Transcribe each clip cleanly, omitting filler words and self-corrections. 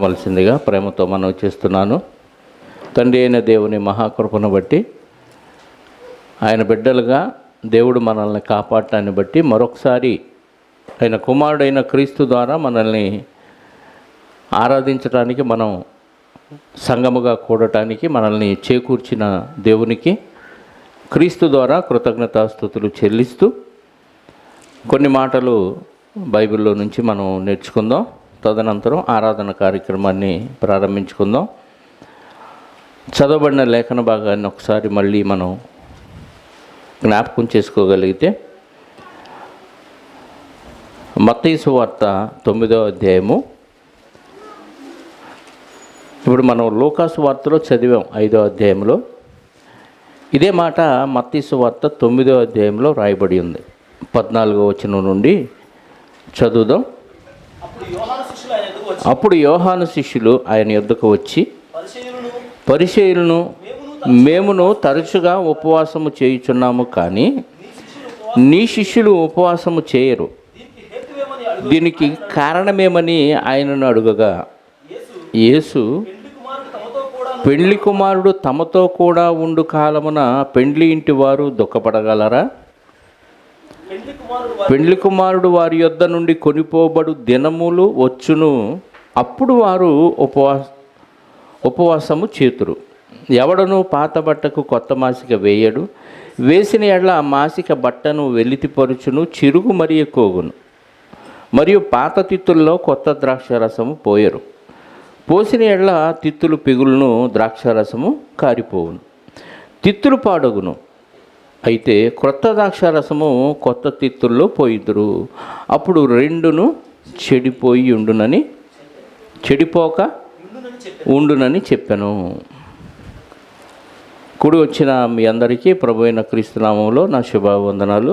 వలసిందిగా ప్రేమతో మనవి చేస్తున్నాను. తండ్రి అయిన దేవుని మహాకృపను బట్టి, ఆయన బిడ్డలుగా దేవుడు మనల్ని కాపాడటాన్ని బట్టి మరొకసారి ఆయన కుమారుడైన క్రీస్తు ద్వారా మనల్ని ఆరాధించడానికి, మనం సంఘముగా కూడటానికి మనల్ని చేకూర్చిన దేవునికి క్రీస్తు ద్వారా కృతజ్ఞతాస్తుతులు చెల్లిస్తూ కొన్ని మాటలు బైబిల్లో నుంచి మనం నేర్చుకుందాం. తదనంతరం ఆరాధన కార్యక్రమాన్ని ప్రారంభించుకుందాం. చదవబడిన లేఖన భాగాన్ని ఒకసారి మళ్ళీ మనం జ్ఞాపకం చేసుకోగలిగితే, మత్తయి సువార్త 9వ అధ్యాయము. ఇప్పుడు మనం లూకాసు వార్తలో చదివాం 5వ అధ్యాయంలో. ఇదే మాట మత్తయి సువార్త 9వ అధ్యాయంలో రాయబడి ఉంది. 14వ వచనం నుండి చదువుదాం. అప్పుడు యోహాను శిష్యులు ఆయన యొద్దకు వచ్చి, పరిసయ్యులను మేమును తరచుగా ఉపవాసము చేయుచున్నాము, కానీ నీ శిష్యులు ఉపవాసము చేయరు, దీనికి కారణమేమని ఆయనను అడుగగా, యేసు, పెండ్లి కుమారుడు తమతో కూడా ఉండు కాలమున పెండ్లి ఇంటి వారు దుఃఖపడగలరా? పెండ్లి కుమారుడు వారి యొద్ద నుండి కొనిపోబడు దినములు వచ్చును, అప్పుడు వారు ఉపవాసము చేతురు. ఎవడను పాత బట్టకు కొత్త మాసిక వేయడు, వేసిన ఎడ్ల ఆ మాసిక బట్టను వెలితిపరుచును, చిరుగు మరియు కోగును. మరియు పాత తిత్తుల్లో కొత్త ద్రాక్షరసము పోయరు, పోసిన ఎడ్ల తిత్తులు పిగులును, ద్రాక్షరసము కారిపోవును, తిత్తులు పాడగును. అయితే క్రొత్త ద్రాక్షరసము కొత్త తిత్తుల్లో పోయిదురు, అప్పుడు రెండును చెడిపోక ఉండునని చెప్పాను. కూడి వచ్చిన మీ అందరికీ ప్రభు అయిన క్రీస్తు నామములో నా శుభవందనాలు.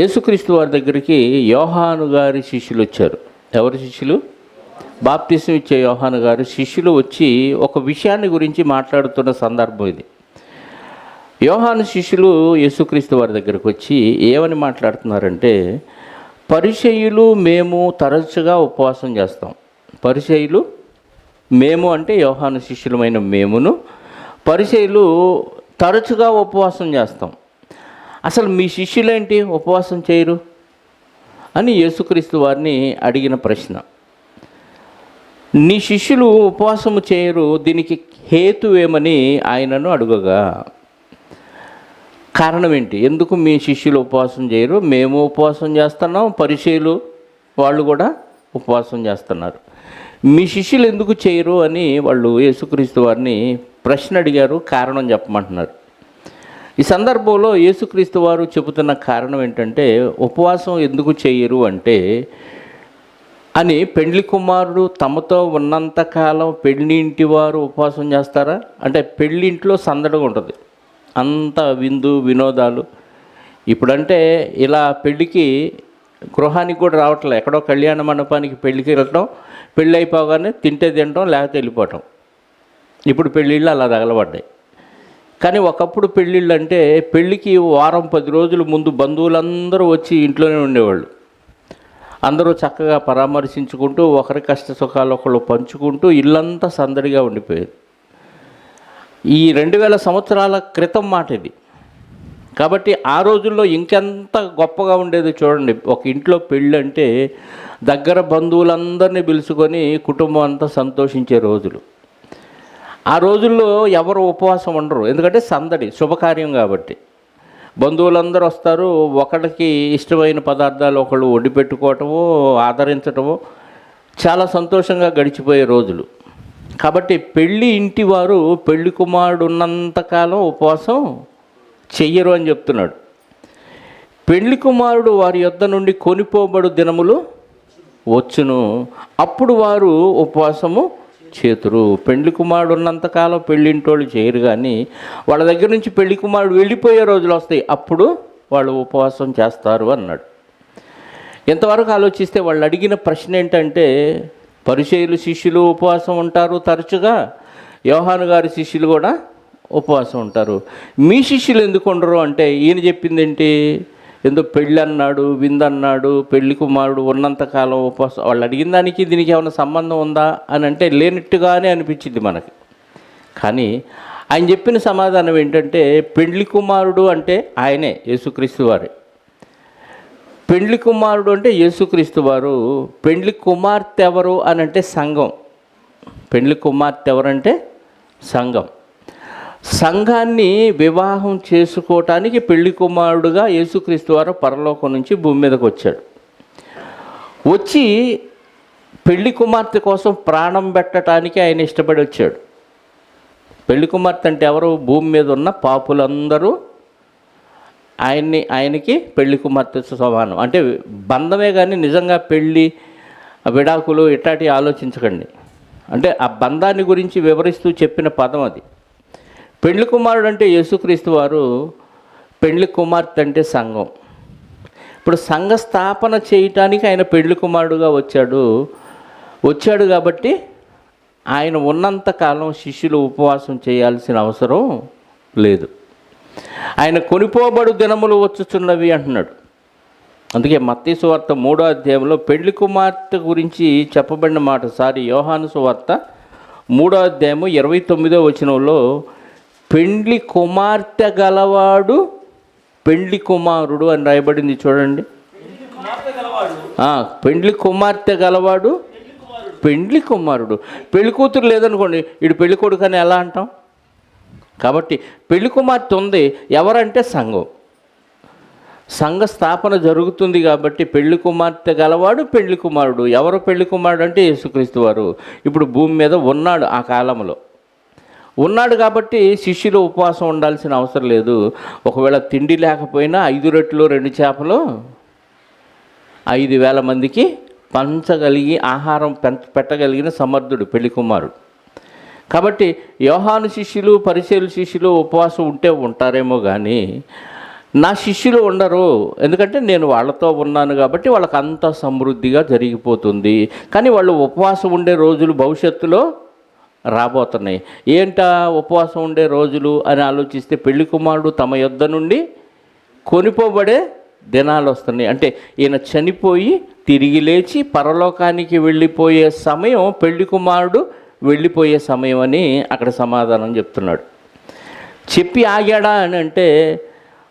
యేసుక్రీస్తు వారి దగ్గరికి యోహాను గారి శిష్యులు వచ్చారు. ఎవరి శిష్యులు? బాప్తిసం ఇచ్చే యోహాను గారి శిష్యులు వచ్చి ఒక విషయాన్ని గురించి మాట్లాడుతున్న సందర్భం ఇది. యోహాను శిష్యులు యేసుక్రీస్తు వారి దగ్గరకు వచ్చి ఏమని మాట్లాడుతున్నారంటే, పరిసయ్యులు మేము తరచుగా ఉపవాసం చేస్తాం. పరిసయ్యులు మేము అంటే యోహాను శిష్యులమైన మేమును, పరిసయ్యులు తరచుగా ఉపవాసం చేస్తాం. అసలు మీ శిష్యులేంటి ఉపవాసం చేయరు అని యేసుక్రీస్తు వారిని అడిగిన ప్రశ్న. నీ శిష్యులు ఉపవాసము చేయరు, దీనికి హేతువేమని ఆయనను అడుగగా, కారణం ఏంటి? ఎందుకు మీ శిష్యులు ఉపవాసం చేయరు? మేము ఉపవాసం చేస్తున్నాం, పరిసయ్యులు వాళ్ళు కూడా ఉపవాసం చేస్తున్నారు, మీ శిష్యులు ఎందుకు చేయరు అని వాళ్ళు యేసుక్రీస్తు వారిని ప్రశ్న అడిగారు. కారణం చెప్పమంటున్నారు. ఈ సందర్భంలో యేసుక్రీస్తు వారు చెబుతున్న కారణం ఏంటంటే, ఉపవాసం ఎందుకు చేయరు అంటే, అని పెండ్లి కుమారుడు తమతో ఉన్నంతకాలం పెళ్లి ఇంటి వారు ఉపవాసం చేస్తారా అంటే, పెళ్ళి ఇంట్లో సందడిగా ఉంటుంది, అంత విందు వినోదాలు. ఇప్పుడంటే ఇలా పెళ్ళికి గృహానికి కూడా రావట్లే, ఎక్కడో కళ్యాణ మండపానికి పెళ్ళికి వెళ్ళటం, పెళ్ళి అయిపోగానే తింటే తినటం, లేకపోతే వెళ్ళిపోవటం. ఇప్పుడు పెళ్ళిళ్ళు అలా తగలబడ్డాయి. కానీ ఒకప్పుడు పెళ్ళిళ్ళు అంటే పెళ్ళికి వారం 10 రోజుల ముందు బంధువులందరూ వచ్చి ఇంట్లోనే ఉండేవాళ్ళు. అందరూ చక్కగా పరామర్శించుకుంటూ, ఒకరి కష్ట సుఖాలు ఒకళ్ళు పంచుకుంటూ ఇల్లంతా సందడిగా ఉండిపోయేది. ఈ 2000 సంవత్సరాల క్రితం మాట ఇది. కాబట్టి ఆ రోజుల్లో ఇంకెంత గొప్పగా ఉండేది చూడండి. ఒక ఇంట్లో పెళ్ళి అంటే దగ్గర బంధువులందరినీ పిలుచుకొని కుటుంబం అంతా సంతోషించే రోజులు. ఆ రోజుల్లో ఎవరు ఉపవాసం ఉండరు, ఎందుకంటే సందడి, శుభకార్యం కాబట్టి. బంధువులందరూ వస్తారు, ఒకరికి ఇష్టమైన పదార్థాలు ఒకళ్ళు వండి పెట్టుకోవటము, ఆదరించటము, చాలా సంతోషంగా గడిచిపోయే రోజులు. కాబట్టి పెళ్ళి ఇంటి వారు పెళ్లి కుమారుడు ఉన్నంతకాలం ఉపవాసం చెయ్యరు అని చెప్తున్నాడు. పెళ్లి కుమారుడు వారి యొద్ద నుండి కొనిపోబడు దినములు వచ్చును, అప్పుడు వారు ఉపవాసము చేతురు. పెళ్లి కుమారుడు ఉన్నంతకాలం పెళ్ళింటోళ్ళు చేయరు, కానీ వాళ్ళ దగ్గర నుంచి పెళ్లి కుమారుడు వెళ్ళిపోయే రోజులు వస్తాయి, అప్పుడు వాళ్ళు ఉపవాసం చేస్తారు అన్నాడు. ఎంతవరకు ఆలోచిస్తే వాళ్ళు అడిగిన ప్రశ్న ఏంటంటే, పరిసయ్యులు శిష్యులు ఉపవాసం ఉంటారు తరచుగా, యోహాను గారి శిష్యులు కూడా ఉపవాసం ఉంటారు, మీ శిష్యులు ఎందుకు ఉండరు అంటే, ఈయన చెప్పింది ఏంటి? ఏందో పెళ్ళి అన్నాడు, విందన్నాడు, పెళ్లి కుమారుడు ఉన్నంతకాలం ఉపవాసం. వాళ్ళు అడిగిన దానికి దీనికి ఏమైనా సంబంధం ఉందా అని అంటే లేనట్టుగానే అనిపించింది మనకి. కానీ ఆయన చెప్పిన సమాధానం ఏంటంటే, పెళ్లి కుమారుడు అంటే ఆయనే, యేసుక్రీస్తు వారే. పెళ్లి కుమారుడు అంటే యేసుక్రీస్తు వారు. పెళ్లి కుమార్తె ఎవరు అని అంటే సంఘం. పెళ్లి కుమార్తె ఎవరంటే సంఘం. సంఘాన్ని వివాహం చేసుకోవటానికి పెళ్లి కుమారుడుగా యేసుక్రీస్తు వారు పరలోకం నుంచి భూమి మీదకి వచ్చాడు. వచ్చి పెళ్లి కుమార్తె కోసం ప్రాణం పెట్టడానికి ఆయన ఇష్టపడి వచ్చాడు. పెళ్లి కుమార్తె అంటే ఎవరు? భూమి మీద ఉన్న పాపులందరూ ఆయనకి పెళ్లి కుమార్తె సమానం. అంటే బంధమే కానీ నిజంగా పెళ్ళి, విడాకులు ఇట్లాంటివి ఆలోచించకండి. అంటే ఆ బంధాన్ని గురించి వివరిస్తూ చెప్పిన పదం అది. పెళ్లి కుమారుడు అంటే యేసుక్రీస్తు వారు, పెళ్లి కుమార్తె అంటే సంఘం. ఇప్పుడు సంఘ స్థాపన చేయటానికి ఆయన పెళ్లి కుమారుడుగా వచ్చాడు కాబట్టి ఆయన ఉన్నంతకాలం శిష్యులు ఉపవాసం చేయాల్సిన అవసరం లేదు. ఆయన కొనిపోబడు దినములు వచ్చుచున్నవి అంటున్నాడు. అందుకే మత్తయి సువార్త 3వ అధ్యాయంలో పెళ్లి కుమార్తె గురించి చెప్పబడిన మాట. యోహాను సువార్త 3వ అధ్యాయము 29వ వచనంలో పెళ్లి కుమార్తె గలవాడు పెళ్లి కుమారుడు అని రాయబడింది చూడండి. పెళ్లి కుమార్తె గలవాడు పెళ్లి కుమారుడు. పెళ్లి కూతురు లేదనుకోండి, ఇటు పెళ్లి కొడుకు అని ఎలా అంటాం? కాబట్టి పెళ్లి కుమార్తె ఉంది. ఎవరంటే సంఘం. సంఘ స్థాపన జరుగుతుంది కాబట్టి పెళ్లి కుమార్తె గలవాడు పెళ్లి కుమారుడు. ఎవరు పెళ్లి కుమారుడు అంటే యేసుక్రీస్తు వారు. ఇప్పుడు భూమి మీద ఉన్నాడు, ఆ కాలంలో ఉన్నాడు కాబట్టి శిష్యులు ఉపవాసం ఉండాల్సిన అవసరం లేదు. ఒకవేళ తిండి లేకపోయినా 5 రొట్టెలు 2 చేపలు 5,000 మందికి పంచగలిగి ఆహారం పెట్టగలిగిన సమర్థుడు పెళ్లి కుమారుడు. కాబట్టి యోహాను శిష్యులు, పరిసయ్యుల శిష్యులు ఉపవాసం ఉంటే ఉంటారేమో కానీ నా శిష్యులు ఉండరు. ఎందుకంటే నేను వాళ్ళతో ఉన్నాను కాబట్టి వాళ్ళకి అంత సమృద్ధిగా జరిగిపోతుంది. కానీ వాళ్ళు ఉపవాసం ఉండే రోజులు భవిష్యత్తులో రాబోతున్నాయి. ఏంటా ఉపవాసం ఉండే రోజులు అని ఆలోచిస్తే పెళ్లి కుమారుడు తమ యొద్ద నుండి కొనిపోబడే దినాలు వస్తున్నాయి. అంటే ఈయన చనిపోయి తిరిగి లేచి పరలోకానికి వెళ్ళిపోయే సమయం పెళ్లి కుమారుడు వెళ్ళిపోయే సమయం అని అక్కడ సమాధానం చెప్తున్నాడు. చెప్పి ఆగాడా అని అంటే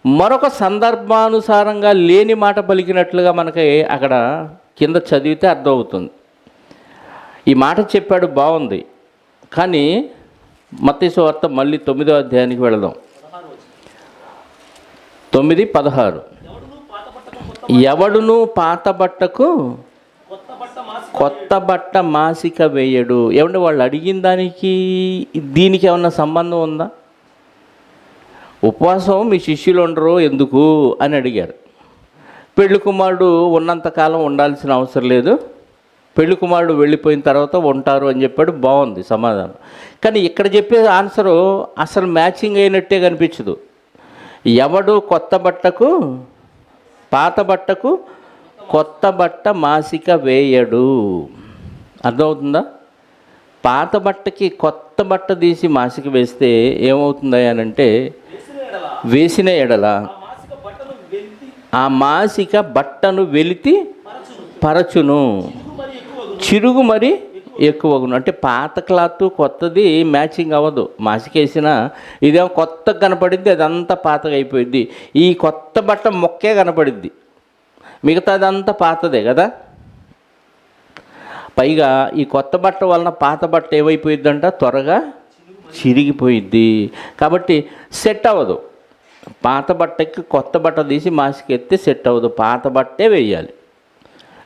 మరొక సందర్భానుసారంగా లేని మాట పలికినట్లుగా మనకి అక్కడ కింద చదివితే అర్థమవుతుంది. ఈ మాట చెప్పాడు, బాగుంది. కానీ మత్తయి సువార్త మళ్ళీ 9వ అధ్యాయానికి వెళదాం. 9:16 ఎవడును పాత బట్టకు కొత్త బట్ట మాసిక వేయడు. ఏమంటే వాళ్ళు అడిగిన దానికి దీనికి ఏమన్నా సంబంధం ఉందా? ఉపవాసం మీ శిష్యులు ఉండరు ఎందుకు అని అడిగారు. పెళ్లి కుమారుడు ఉన్నంతకాలం ఉండాల్సిన అవసరం లేదు, పెళ్లి కుమారుడు వెళ్ళిపోయిన తర్వాత ఉంటారు అని చెప్పాడు. బాగుంది సమాధానం. కానీ ఇక్కడ చెప్పే ఆన్సరు అసలు మ్యాచింగ్ అయినట్టే కనిపించదు. ఎవడు కొత్త బట్టకు పాత బట్టకు కొత్త బట్ట మాసిక వేయడు. అర్థమవుతుందా? పాత బట్టకి కొత్త బట్ట తీసి మాసిక వేస్తే ఏమవుతుందా అని అంటే, వేసిన ఎడల ఆ మాసిక బట్టను వెలితి పరచును, చిరుగు మరి ఎక్కువగును. అంటే పాత క్లాత్ కొత్తది మ్యాచింగ్ అవ్వదు. మాసికేసిన ఇదేమో కొత్తగా కనపడిద్ది, అదంతా పాతగా అయిపోయింది. ఈ కొత్త బట్ట మొక్కే కనపడిద్ది, మిగతాదంతా పాతదే కదా. పైగా ఈ కొత్త బట్ట వలన పాత బట్ట ఏమైపోయిద్దంట, త్వరగా చిరిగిపోయిద్ది. కాబట్టి సెట్ అవ్వదు. పాత బట్టకి కొత్త బట్ట తీసి మాసికెత్తే సెట్ అవ్వదు. పాత బట్టే వేయాలి,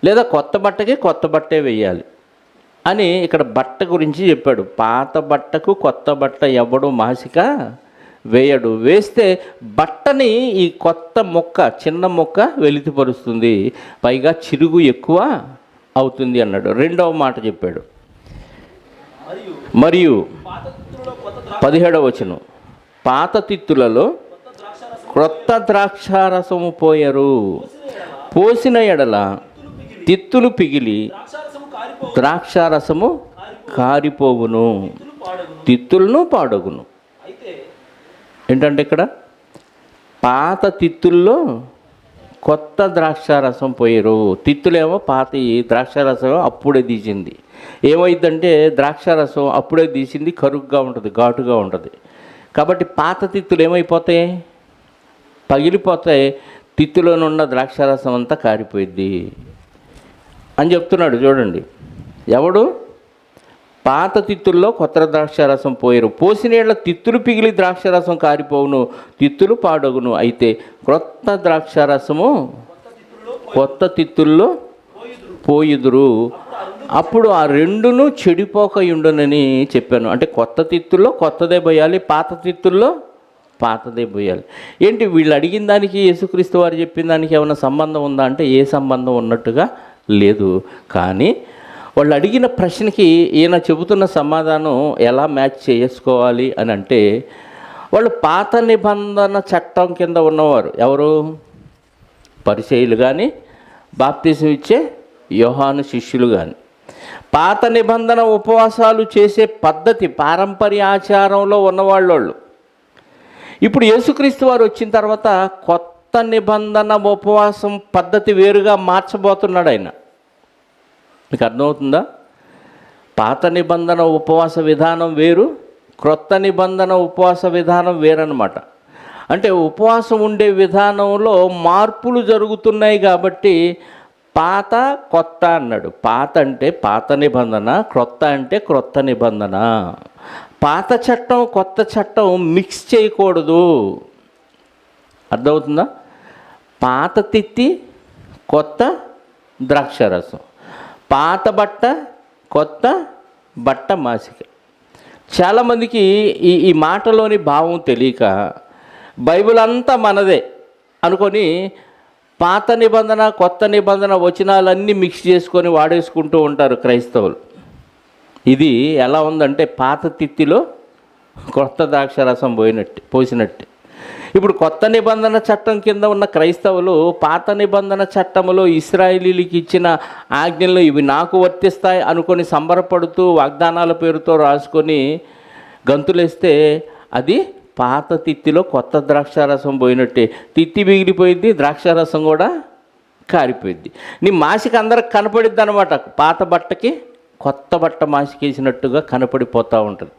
లేదా కొత్త బట్టకి కొత్త బట్టే వేయాలి అని ఇక్కడ బట్ట గురించి చెప్పాడు. పాత బట్టకు కొత్త బట్ట ఎవడు మాసిక వేయడు. వేస్తే బట్టని ఈ కొత్త మొక్క, చిన్న మొక్క వెలితిపరుస్తుంది, పైగా చిరుగు ఎక్కువ అవుతుంది అన్నాడు. రెండవ మాట చెప్పాడు. మరియు 17వ వచనం, పాత తిత్తులలో క్రొత్త ద్రాక్షారసము పోయరు, పోసిన ఎడల తిత్తులు పిగిలి ద్రాక్షారసము కారిపోవును, తిత్తులను పాడగును. ఏంటంటే ఇక్కడ పాత తిత్తుల్లో కొత్త ద్రాక్షారసం పోయారు. తిత్తులేమో పాతి ద్రాక్షారసం అప్పుడే తీసింది. ఏమైందంటే ద్రాక్షారసం అప్పుడే తీసింది కరుగ్గా ఉంటుంది, ఘాటుగా ఉంటుంది. కాబట్టి పాత తిత్తులు ఏమైపోతాయి? పగిలిపోతాయి. తిత్తులోనున్న ద్రాక్షారసం అంతా కారిపోయిద్ది అని చెప్తున్నాడు. చూడండి, ఎవడు? పాత తిత్తుల్లో కొత్త ద్రాక్షారసం పోయారు. పోసినేళ్ల తిత్తులు పిగిలి ద్రాక్షారసం కారిపోవును, తిత్తులు పాడగును. అయితే క్రొత్త ద్రాక్షారసము కొత్త తిత్తుల్లో పోయిదురు, అప్పుడు ఆ రెండును చెడిపోకయుండునని చెప్పాను. అంటే కొత్త తిత్తుల్లో కొత్తదే పోయాలి, పాత తిత్తుల్లో పాతదే పోయాలి. ఏంటి వీళ్ళు అడిగిన దానికి యేసుక్రీస్తు వారు చెప్పిన దానికి ఏమైనా సంబంధం ఉందా అంటే ఏ సంబంధం ఉన్నట్టుగా లేదు. కానీ వాళ్ళు అడిగిన ప్రశ్నకి ఈయన చెబుతున్న సమాధానం ఎలా మ్యాచ్ చేసుకోవాలి అని అంటే, వాళ్ళు పాత నిబంధన చట్టం కింద ఉన్నవారు. ఎవరు? పరిసయ్యులు కానీ, బాప్తిజం ఇచ్చే యోహాను శిష్యులు కానీ. పాత నిబంధన ఉపవాసాలు చేసే పద్ధతి పారంపర్య ఆచారంలో ఉన్నవాళ్ళు. ఇప్పుడు యేసుక్రీస్తు వారు వచ్చిన తర్వాత కొత్త నిబంధన ఉపవాసం పద్ధతి వేరుగా మార్చబోతున్నాడు ఆయన. మీకు అర్థమవుతుందా? పాత నిబంధన ఉపవాస విధానం వేరు, క్రొత్త నిబంధన ఉపవాస విధానం వేరన్నమాట. అంటే ఉపవాసం ఉండే విధానంలో మార్పులు జరుగుతున్నాయి కాబట్టి పాత కొత్త అన్నాడు. పాత అంటే పాత నిబంధన, క్రొత్త అంటే క్రొత్త నిబంధన. పాత చట్టం కొత్త చట్టం మిక్స్ చేయకూడదు. అర్థమవుతుందా? పాత తిత్తి కొత్త ద్రాక్షారసం, పాత బట్ట కొత్త బట్ట మాసిక. చాలామందికి ఈ మాటలోని భావం తెలియక బైబిల్ అంతా మనదే అనుకొని పాత నిబంధన కొత్త నిబంధన వచనాలన్నీ మిక్స్ చేసుకొని వాడేసుకుంటూ ఉంటారు క్రైస్తవులు. ఇది ఎలా ఉందంటే పాత తిత్తిలో కొత్త ద్రాక్షారసం పోసినట్టే. ఇప్పుడు కొత్త నిబంధన చట్టం కింద ఉన్న క్రైస్తవులు పాత నిబంధన చట్టంలో ఇశ్రాయేలీలకు ఇచ్చిన ఆజ్ఞలు ఇవి నాకు వర్తిస్తాయి అనుకొని సంబరపడుతూ వాగ్దానాల పేరుతో రాసుకొని గంతులేస్తే అది పాత తిత్తిలో కొత్త ద్రాక్షారసం పోయినట్టే. తిత్తి మిగిలిపోయింది, ద్రాక్షారసం కూడా కారిపోయింది. నీ మాసిక అందరికి కనపడిద్ది అనమాట. పాత బట్టకి కొత్త బట్ట మాసికేసినట్టుగా కనపడిపోతూ ఉంటుంది.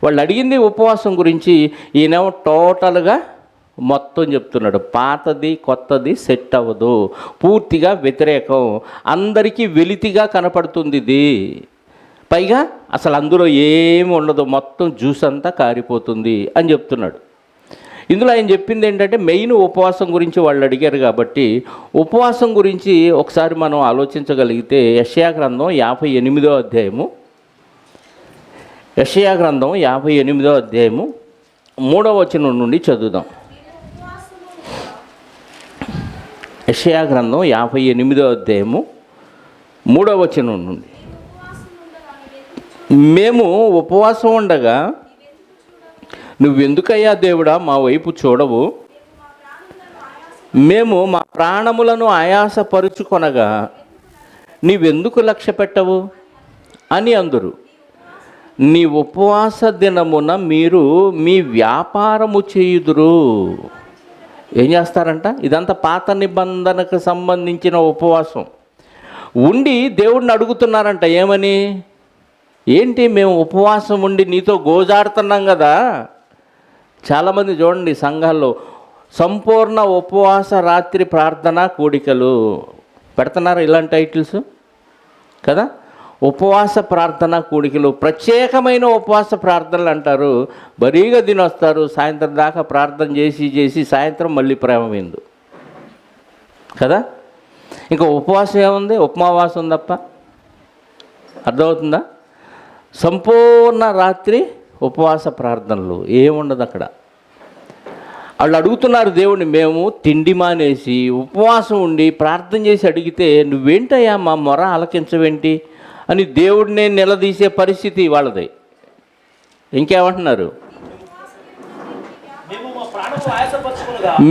వాళ్ళు అడిగింది ఉపవాసం గురించి, ఈయనేమో టోటల్గా మొత్తం చెప్తున్నాడు. పాతది కొత్తది సెట్ అవ్వదు, పూర్తిగా వ్యతిరేకం, అందరికీ వెలితిగా కనపడుతుంది ఇది. పైగా అసలు అందులో ఏమి ఉండదు, మొత్తం జ్యూస్ అంతా కారిపోతుంది అని చెప్తున్నాడు. ఇందులో ఆయన చెప్పింది ఏంటంటే మెయిన్ ఉపవాసం గురించి వాళ్ళు అడిగారు కాబట్టి ఉపవాసం గురించి ఒకసారి మనం ఆలోచించగలిగితే యెషయా గ్రంథం 58వ అధ్యాయము, యెషయా గ్రంథం 58వ అధ్యాయము 3వ వచనం నుండి చదువుదాం. యెషయా గ్రంథం 58వ అధ్యాయము 3వ వచనం నుండి. మేము ఉపవాసం ఉండగా నువ్వెందుకయ్యా దేవుడా మా వైపు చూడవు? మేము మా ప్రాణములను ఆయాసపరుచుకొనగా నీవెందుకు లక్ష్య పెట్టవు అని అందురు. నీ ఉపవాస దినమున మీరు మీ వ్యాపారము చేయుదురు. ఏం చేస్తారంట? ఇదంతా పాత నిబంధనకు సంబంధించిన ఉపవాసం. ఉండి దేవుడిని అడుగుతున్నారంట. ఏమని? ఏంటి మేము ఉపవాసం ఉండి నీతో గోజాడుతున్నాం కదా. చాలామంది చూడండి సంఘాల్లో సంపూర్ణ ఉపవాస రాత్రి ప్రార్థన కూడికలు పెడుతున్నారు, ఇలాంటి టైటిల్స్ కదా. ఉపవాస ప్రార్థన కూడికలు, ప్రత్యేకమైన ఉపవాస ప్రార్థనలు అంటారు. బరీగా తినొస్తారు, సాయంత్రం దాకా ప్రార్థన చేసి సాయంత్రం మళ్ళీ ప్రేమ విందు కదా. ఇంకా ఉపవాసం ఏముంది? ఉపమావాసం తప్ప. అర్థమవుతుందా? సంపూర్ణ రాత్రి ఉపవాస ప్రార్థనలు ఏముండదు అక్కడ. వాళ్ళు అడుగుతున్నారు దేవుడిని, మేము తిండి మానేసి ఉపవాసం ఉండి ప్రార్థన చేసి అడిగితే నువ్వేంటయ్యా మా మొర ఆలకించవేంటి అని దేవుడినే నిలదీసే పరిస్థితి వాళ్ళది. ఇంకేమంటున్నారు?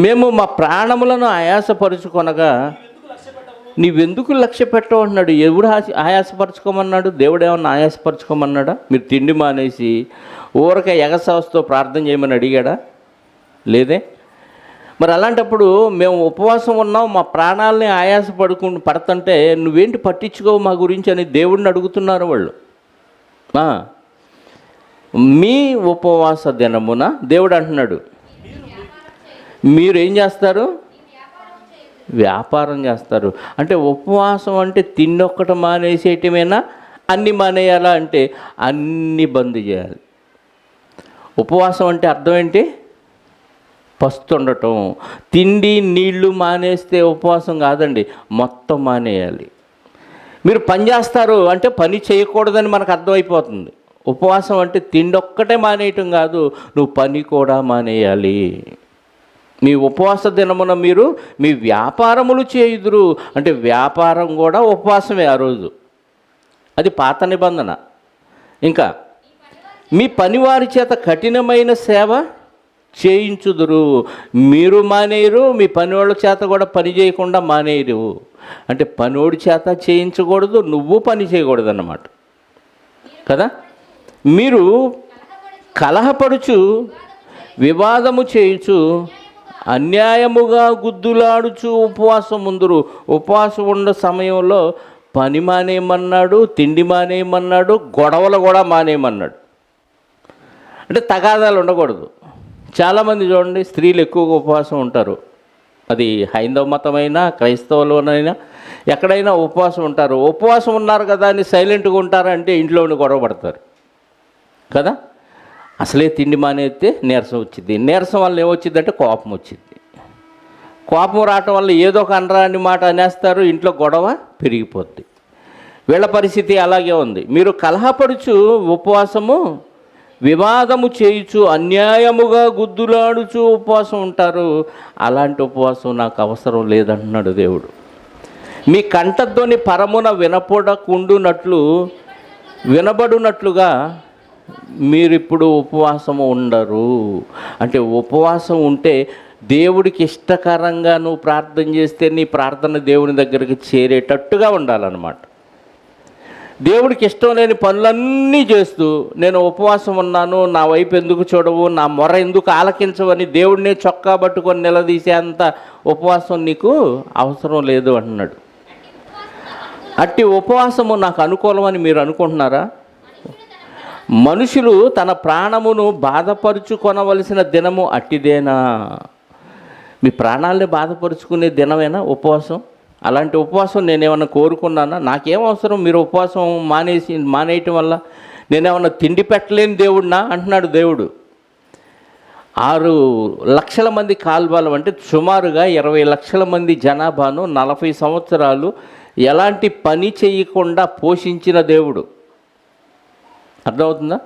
మేము మా ప్రాణములను ఆయాసపరుచుకొనగా నీవెందుకు లక్ష్య పెట్టవు అన్నాడు. ఎవడు ఆయాసపరచుకోమన్నాడు? దేవుడు ఏమన్నా ఆయాసపరచుకోమన్నాడా? మీరు తిండి మానేసి ఊరక ఎగసావస్తో ప్రార్థన చేయమని అడిగాడా? లేదే. మరి అలాంటప్పుడు మేము ఉపవాసం ఉన్నాం, మా ప్రాణాలని ఆయాస పడుతుంటే నువ్వేంటి పట్టించుకోవు మా గురించి అని దేవుడిని అడుగుతున్నారు వాళ్ళు. మీ ఉపవాస దినమున దేవుడు అంటున్నాడు, మీరు ఏం చేస్తారు? వ్యాపారం చేస్తారు. అంటే ఉపవాసం అంటే తిన్నొక్కటి మానేసేయటమేనా, అన్నీ మానేయాలా అంటే అన్నీ బంద్ చేయాలి. ఉపవాసం అంటే అర్థం ఏంటి? పస్తుండటం. తిండి నీళ్లు మానేస్తే ఉపవాసం కాదండి, మొత్తం మానేయాలి. మీరు పని చేస్తారు అంటే పని చేయకూడదని మనకు అర్థమైపోతుంది. ఉపవాసం అంటే తిండి ఒక్కటే మానేయటం కాదు, నువ్వు పని కూడా మానేయాలి. మీ ఉపవాస దినమున మీరు మీ వ్యాపారములు చేయుదురు అంటే వ్యాపారం కూడా ఉపవాసమే ఆ రోజు. అది పాత నిబంధన. ఇంకా మీ పనివారి చేత కఠినమైన సేవ చేయించుదురు. మీరు మానేయరు, మీ పనివాళ్ళ చేత కూడా పని చేయకుండా మానేయరు. అంటే పనివాడి చేత చేయించకూడదు, నువ్వు పని చేయకూడదు అన్నమాట కదా. మీరు కలహపడుచు వివాదము చేయుచు అన్యాయముగా గుద్దులాడుచు ఉపవాసం ముందురు. ఉపవాసం ఉన్న సమయంలో పని మానేయమన్నాడు, తిండి మానేయమన్నాడు, గొడవలు కూడా మానేయమన్నాడు. అంటే తగాదాలు ఉండకూడదు. చాలామంది చూడండి, స్త్రీలు ఎక్కువగా ఉపవాసం ఉంటారు. అది హైందవ మతమైనా క్రైస్తవులోనైనా ఎక్కడైనా ఉపవాసం ఉంటారు. ఉపవాసం ఉన్నారు కదా అని సైలెంట్గా ఉంటారంటే ఇంట్లో ఉండి గొడవ పడతారు కదా. అసలే తిండి మానేస్తే నీరసం వచ్చింది, నీరసం వల్ల ఏమొచ్చిందంటే కోపం వచ్చింది. కోపం రావటం వల్ల ఏదో ఒక అనరాని మాట అనేస్తారు, ఇంట్లో గొడవ పెరిగిపోద్ది. వీళ్ళ పరిస్థితి అలాగే ఉంది. మీరు కలహపడుచు ఉపవాసము వివాదము చేయుచు అన్యాయముగా గుద్దులాడుచు ఉపవాసం ఉంటారు. అలాంటి ఉపవాసం నాకు అవసరం లేదంటున్నాడు దేవుడు. మీ కంఠధ్వని పరమున వినబడునట్లుగా మీరిప్పుడు ఉపవాసము ఉండరు. అంటే ఉపవాసం ఉంటే దేవుడికి ఇష్టకరంగా నువ్వు ప్రార్థన చేస్తే నీ ప్రార్థన దేవుని దగ్గరికి చేరేటట్టుగా ఉండాలన్నమాట. దేవుడికి ఇష్టం లేని పనులన్నీ చేస్తూ నేను ఉపవాసం ఉన్నాను, నా వైపు ఎందుకు చూడవు, నా మొర ఎందుకు ఆలకించవని దేవుడిని చొక్కా పట్టుకొని నిలదీసేంత ఉపవాసం నీకు అవసరం లేదు అంటున్నాడు. అట్టి ఉపవాసము నాకు అనుకూలమని మీరు అనుకుంటున్నారా? మనుషులు తన ప్రాణమును బాధపరుచుకొనవలసిన దినము అట్టిదేనా? మీ ప్రాణాలని బాధపరుచుకునే దినమేనా ఉపవాసం? అలాంటి ఉపవాసం నేనేమన్నా కోరుకున్నానా? నాకేం అవసరం మీరు ఉపవాసం మానేయటం వల్ల? నేనేమన్నా తిండి పెట్టలేని దేవుడినా అంటున్నాడు దేవుడు. 6 లక్షల మంది కాల్బాలం అంటే సుమారుగా 20 లక్షల మంది జనాభాను 40 సంవత్సరాలు ఎలాంటి పని చేయకుండా పోషించిన దేవుడు. అర్థమవుతుందా?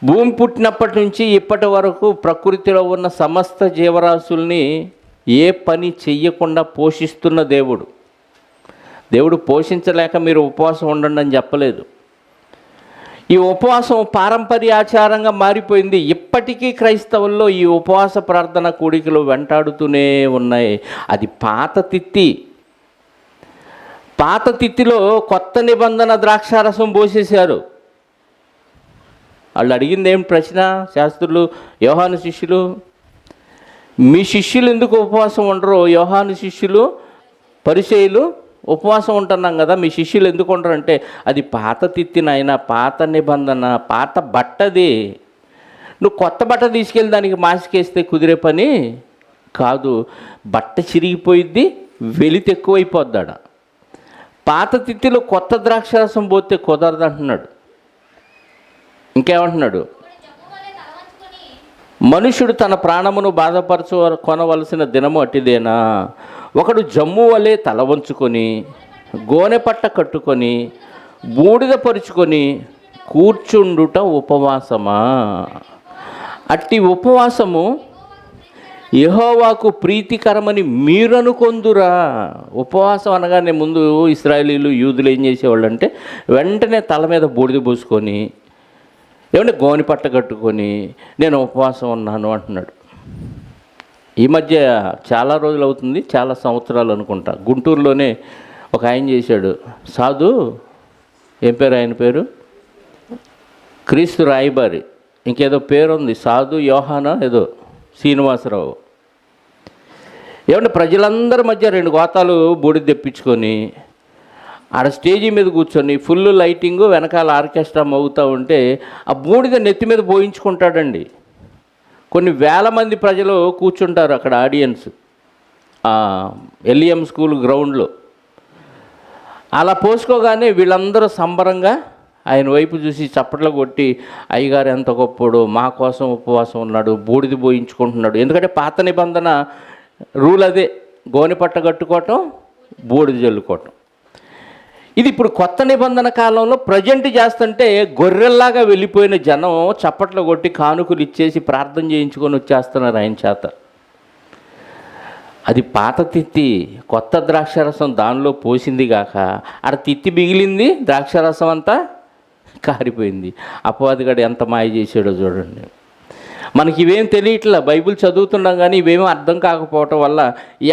భూమి పుట్టినప్పటి నుంచి ఇప్పటి వరకు ప్రకృతిలో ఉన్న సమస్త జీవరాశుల్ని ఏ పని చెయ్యకుండా పోషిస్తున్న దేవుడు. దేవుడు పోషించలేక మీరు ఉపవాసం ఉండండి అని చెప్పలేదు. ఈ ఉపవాసం పారంపర్య ఆచారంగా మారిపోయింది. ఇప్పటికీ క్రైస్తవుల్లో ఈ ఉపవాస ప్రార్థన కూడికలు వెంటాడుతూనే ఉన్నాయి. అది పాత తిత్తి. పాత తిత్తిలో కొత్త నిబంధన ద్రాక్షారసం పోసేశారు. వాళ్ళు అడిగింది ఏం ప్రశ్న? శాస్త్రులు, యోహాను శిష్యులు, మీ శిష్యులు ఎందుకు ఉపవాసం ఉండరు? యోహాను శిష్యులు, పరిసయ్యులు ఉపవాసం ఉంటున్నాం కదా, మీ శిష్యులు ఎందుకు ఉండరు అంటే అది పాత తిత్తినైనా, పాత నిబంధన, పాత బట్టది. నువ్వు కొత్త బట్ట తీసుకెళ్ళి దానికి మాసికేస్తే కుదిరే పని కాదు. బట్ట చిరిగిపోయిద్ది, వెలితి ఎక్కువైపోద్దాడ. పాత తిత్తిలో కొత్త ద్రాక్షరసం పోతే కుదరదు అంటున్నాడు. ఇంకేమంటున్నాడు? మనుషుడు తన ప్రాణమును కొనవలసిన దినము అట్టిదేనా? ఒకడు జమ్ము వలె తల వంచుకొని, గోనె పట్ట కట్టుకొని, బూడిద పరుచుకొని కూర్చుండుట ఉపవాసమా? అట్టి ఉపవాసము యెహోవాకు ప్రీతికరమని మీరనుకొందురా. ఉపవాసం అనగానే ముందు ఇశ్రాయేలీలు, యూదులు ఏం చేసేవాళ్ళు అంటే వెంటనే తల మీద బూడిద పోసుకొని, ఏమంటే గోని పట్ట కట్టుకొని నేను ఉపవాసం ఉన్నాను అంటున్నాడు. ఈ మధ్య చాలా రోజులు అవుతుంది, చాలా సంవత్సరాలు అనుకుంటా, గుంటూరులోనే ఒక ఆయన చేశాడు. సాధు, ఏం పేరు ఆయన పేరు? క్రీస్తు రాయబారి, ఇంకేదో పేరు ఉంది, సాధు యోహానా ఏదో శ్రీనివాసరావు. ఏమంటే ప్రజలందరి మధ్య 2 గోతాలు బూడిద తెప్పించుకొని ఆడ స్టేజీ మీద కూర్చొని ఫుల్ లైటింగు, వెనకాల ఆర్కెస్ట్రా మోగుతూ ఉంటే ఆ బూడిద నెత్తి మీద పోయించుకుంటాడండి. కొన్ని వేల మంది ప్రజలు కూర్చుంటారు అక్కడ ఆడియన్స్, ఎల్ఈఎం స్కూల్ గ్రౌండ్లో. అలా పోసుకోగానే వీళ్ళందరూ సంబరంగా ఆయన వైపు చూసి చప్పట్లు కొట్టి, అయ్యగారు ఎంత గొప్పడు, మా కోసం ఉపవాసం ఉన్నాడు, బూడిద పోయించుకుంటున్నాడు. ఎందుకంటే పాత నిబంధన రూల్ అదే, గోనెపట్ట కట్టుకోవటం, బూడిద జల్లుకోవటం. ఇది ఇప్పుడు కొత్త నిబంధన కాలంలో ప్రజెంట్ చేస్తుంటే గొర్రెల్లాగా వెళ్ళిపోయిన జనం చప్పట్లు కొట్టి కానుకలు ఇచ్చేసి ప్రార్థన చేయించుకొని వచ్చేస్తున్నారు ఆయన చేత. అది పాత తిత్తి, కొత్త ద్రాక్షారసం దానిలో పోసింది కాక ఆడ తిత్తి మిగిలింది, ద్రాక్షారసం అంతా కారిపోయింది. అపవాదిగాడు ఎంత మాయ చేసాడో చూడండి. మనకి ఇవేం తెలియట్లా, బైబిల్ చదువుతున్నాం కానీ ఇవేమీ అర్థం కాకపోవటం వల్ల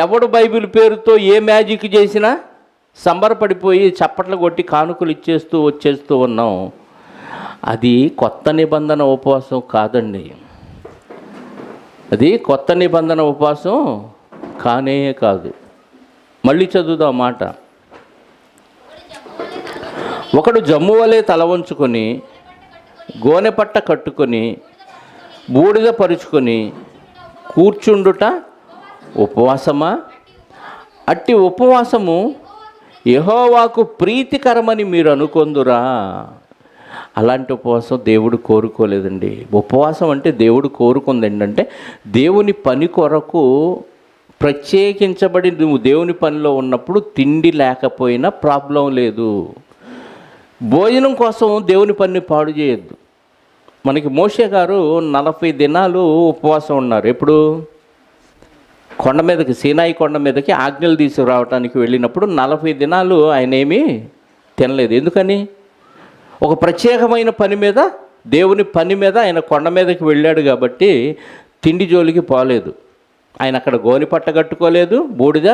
ఎవడు బైబిల్ పేరుతో ఏ మ్యాజిక్ చేసినా సంబరపడిపోయి చప్పట్లు కొట్టి కానుకలు ఇచ్చేస్తూ వచ్చేస్తూ ఉన్నాం. అది కొత్త నిబంధన ఉపవాసం కాదండి. అది కొత్త నిబంధన ఉపవాసం కానే కాదు. మళ్ళీ చదువుదాం మాట. ఒకడు జమ్ము వలె తల వంచుకొని, గోనెపట్ట కట్టుకొని, బూడిద పరుచుకొని కూర్చుండుట ఉపవాసమా? అట్టి ఉపవాసము యెహోవాకు ప్రీతికరమని మీరు అనుకొందురా? అలాంటి ఉపవాసం దేవుడు కోరుకోలేదండి. ఉపవాసం అంటే దేవుడు కోరుకుంది ఏంటంటే, దేవుని పని కొరకు ప్రత్యేకించబడి నువ్వు దేవుని పనిలో ఉన్నప్పుడు తిండి లేకపోయినా ప్రాబ్లం లేదు. భోజనం కోసం దేవుని పనిని పాడు చేయొద్దు. మనకి మోషే గారు 40 దినాలు ఉపవాసం ఉన్నారు. ఎప్పుడు? కొండ మీదకి, సీనాయి కొండ మీదకి ఆజ్ఞలు తీసుకురావడానికి వెళ్ళినప్పుడు 40 దినాలు ఆయన ఏమీ తినలేదు. ఎందుకని? ఒక ప్రత్యేకమైన పని మీద, దేవుని పని మీద ఆయన కొండ మీదకి వెళ్ళాడు కాబట్టి తిండి జోలికి పోలేదు. ఆయన అక్కడ గోనెపట్ట కట్టుకోలేదు, బూడిద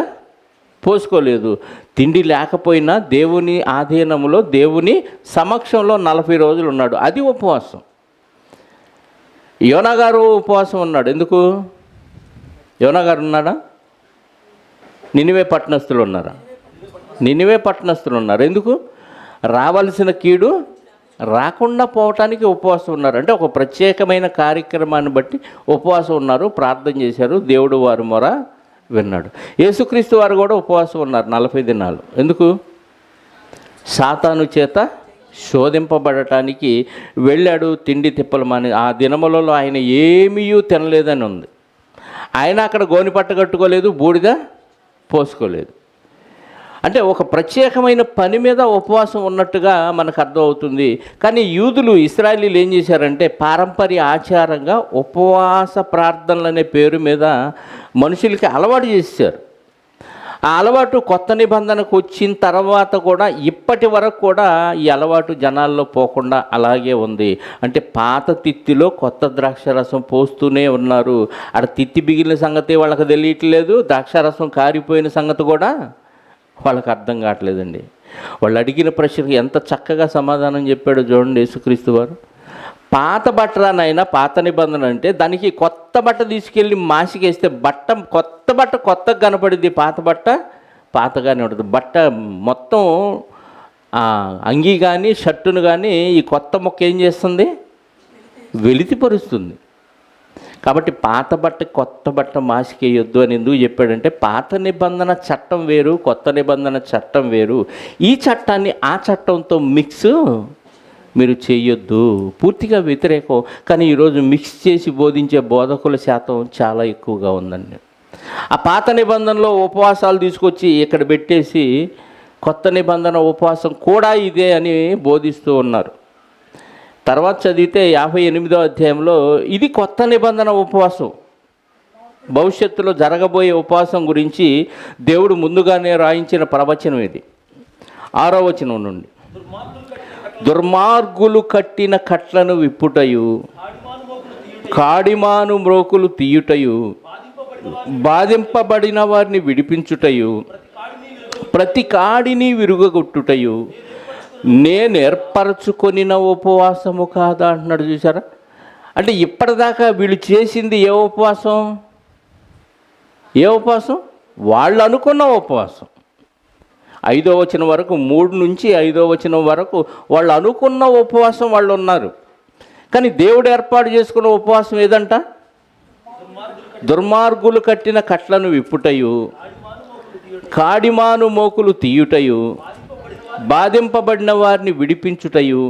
పోసుకోలేదు. తిండి లేకపోయినా దేవుని ఆధీనంలో, దేవుని సమక్షంలో 40 రోజులు ఉన్నాడు. అది ఉపవాసం. యోనా గారు ఉపవాసం ఉన్నాడు. ఎందుకు? యోనా గారు ఉన్నాడా? నినివే పట్టణస్థులు ఉన్నారా? నినివే పట్టణస్థులు ఉన్నారు. ఎందుకు? రావాల్సిన కీడు రాకుండా పోవటానికి ఉపవాసం ఉన్నారు. అంటే ఒక ప్రత్యేకమైన కార్యక్రమాన్ని బట్టి ఉపవాసం ఉన్నారు, ప్రార్థన చేశారు, దేవుడు వారి మొర విన్నాడు. యేసుక్రీస్తు వారు కూడా ఉపవాసం ఉన్నారు 40 దినాలు. ఎందుకు? సాతాను చేత శోధింపబడటానికి వెళ్ళాడు. తిండి తిప్పలమని ఆ దినములలో ఆయన ఏమీ తినలేదని ఉంది. ఆయన అక్కడ గోనెపట్ట కట్టుకోలేదు, బూడిద పోసుకోలేదు. అంటే ఒక ప్రత్యేకమైన పని మీద ఉపవాసం ఉన్నట్టుగా మనకు అర్థమవుతుంది. కానీ యూదులు, ఇశ్రాయేలీలు ఏం చేశారంటే పారంపర్య ఆచారంగా ఉపవాస ప్రార్థనలు అనే పేరు మీద మనుషులకి అలవాటు చేశారు. ఆ అలవాటు కొత్త నిబంధనకు వచ్చిన తర్వాత కూడా ఇప్పటి వరకు కూడా ఈ అలవాటు జనాల్లో పోకుండా అలాగే ఉంది. అంటే పాత తిత్తిలో కొత్త ద్రాక్షారసం పోస్తూనే ఉన్నారు. అక్కడ తిత్తి బిగిలిన సంగతి వాళ్ళకి తెలియట్లేదు, ద్రాక్షారసం కారిపోయిన సంగతి కూడా వాళ్ళకి అర్థం కావట్లేదండి. వాళ్ళు అడిగిన ప్రశ్నకి ఎంత చక్కగా సమాధానం చెప్పాడో చూడండి యేసుక్రీస్తు వారు. పాత బట్టరానైనా పాత నిబంధన అంటే దానికి కొత్త బట్ట తీసుకెళ్ళి మాసికేస్తే కొత్త బట్ట కొత్తగా కనపడింది, పాత బట్ట పాతగానే ఉంటుంది. బట్ట మొత్తం అంగీ కానీ షర్టును కానీ ఈ కొత్త మొక్క ఏం చేస్తుంది? వెలితిపరుస్తుంది. కాబట్టి పాత బట్ట కొత్త బట్ట మాసికేయొద్దు అని ఎందుకు చెప్పాడంటే, పాత నిబంధన చట్టం వేరు, కొత్త నిబంధన చట్టం వేరు. ఈ చట్టాన్ని ఆ చట్టంతో మిక్స్ మీరు చేయొద్దు. పూర్తిగా వ్యతిరేకం. కానీ ఈరోజు మిక్స్ చేసి బోధించే బోధకుల శాతం చాలా ఎక్కువగా ఉందండి. ఆ పాత నిబంధనలో ఉపవాసాలు తీసుకొచ్చి ఇక్కడ పెట్టేసి కొత్త నిబంధన ఉపవాసం కూడా ఇదే అని బోధిస్తూ ఉన్నారు. తర్వాత చదివితే 58వ అధ్యాయంలో ఇది కొత్త నిబంధన ఉపవాసం, భవిష్యత్తులో జరగబోయే ఉపవాసం గురించి దేవుడు ముందుగానే రాయించిన ప్రవచనం ఇది. 6వ వచనం నుండి, దుర్మార్గులు కట్టిన కట్లను విప్పుటయు, కాడిమాను మ్రోకులు తీయుటయు, బాధింపబడిన వారిని విడిపించుటయు, ప్రతి కాడిని విరుగగొట్టుటయు నేను ఏర్పరచుకొనిన ఉపవాసము కాదా అంటున్నాడు. చూసారా? అంటే ఇప్పటిదాకా వీళ్ళు చేసింది ఏ ఉపవాసం? ఏ ఉపవాసం? వాళ్ళు అనుకున్న ఉపవాసం. 5వ వచనం వరకు, 3 నుంచి 5వ వచనం వరకు వాళ్ళు అనుకున్న ఉపవాసం వాళ్ళు ఉన్నారు. కానీ దేవుడు ఏర్పాటు చేసుకున్న ఉపవాసం ఏదంట? దుర్మార్గులు కట్టిన కట్లను విప్పుటయు, కాడిమాను మోకులు తీయుటయు, బాధింపబడిన వారిని విడిపించుటయు,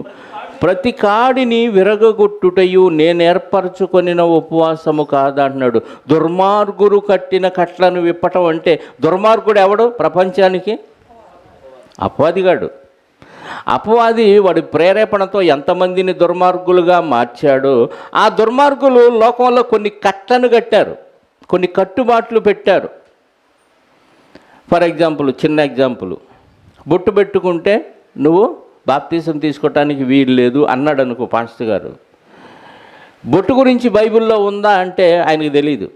ప్రతి కాడిని విరగగొట్టుటయు నేను ఏర్పరచుకొనిన ఉపవాసము కాదంటున్నాడు. దుర్మార్గులు కట్టిన కట్లను విప్పటం అంటే దుర్మార్గుడు ఎవడు ప్రపంచానికి? అపవాదిగాడు. అపవాది వాడి ప్రేరేపణతో ఎంతమందిని దుర్మార్గులుగా మార్చాడో, ఆ దుర్మార్గులు లోకంలో కొన్ని కట్లను కట్టారు, కొన్ని కట్టుబాట్లు పెట్టారు. ఫర్ ఎగ్జాంపుల్, చిన్న ఎగ్జాంపుల్, బొట్టు పెట్టుకుంటే నువ్వు బాప్తీసం తీసుకోవటానికి వీలు లేదు అన్నాడు అనుకో పాస్టర్ గారు. బొట్టు గురించి బైబిల్లో ఉందా అంటే ఆయనకు తెలీదు.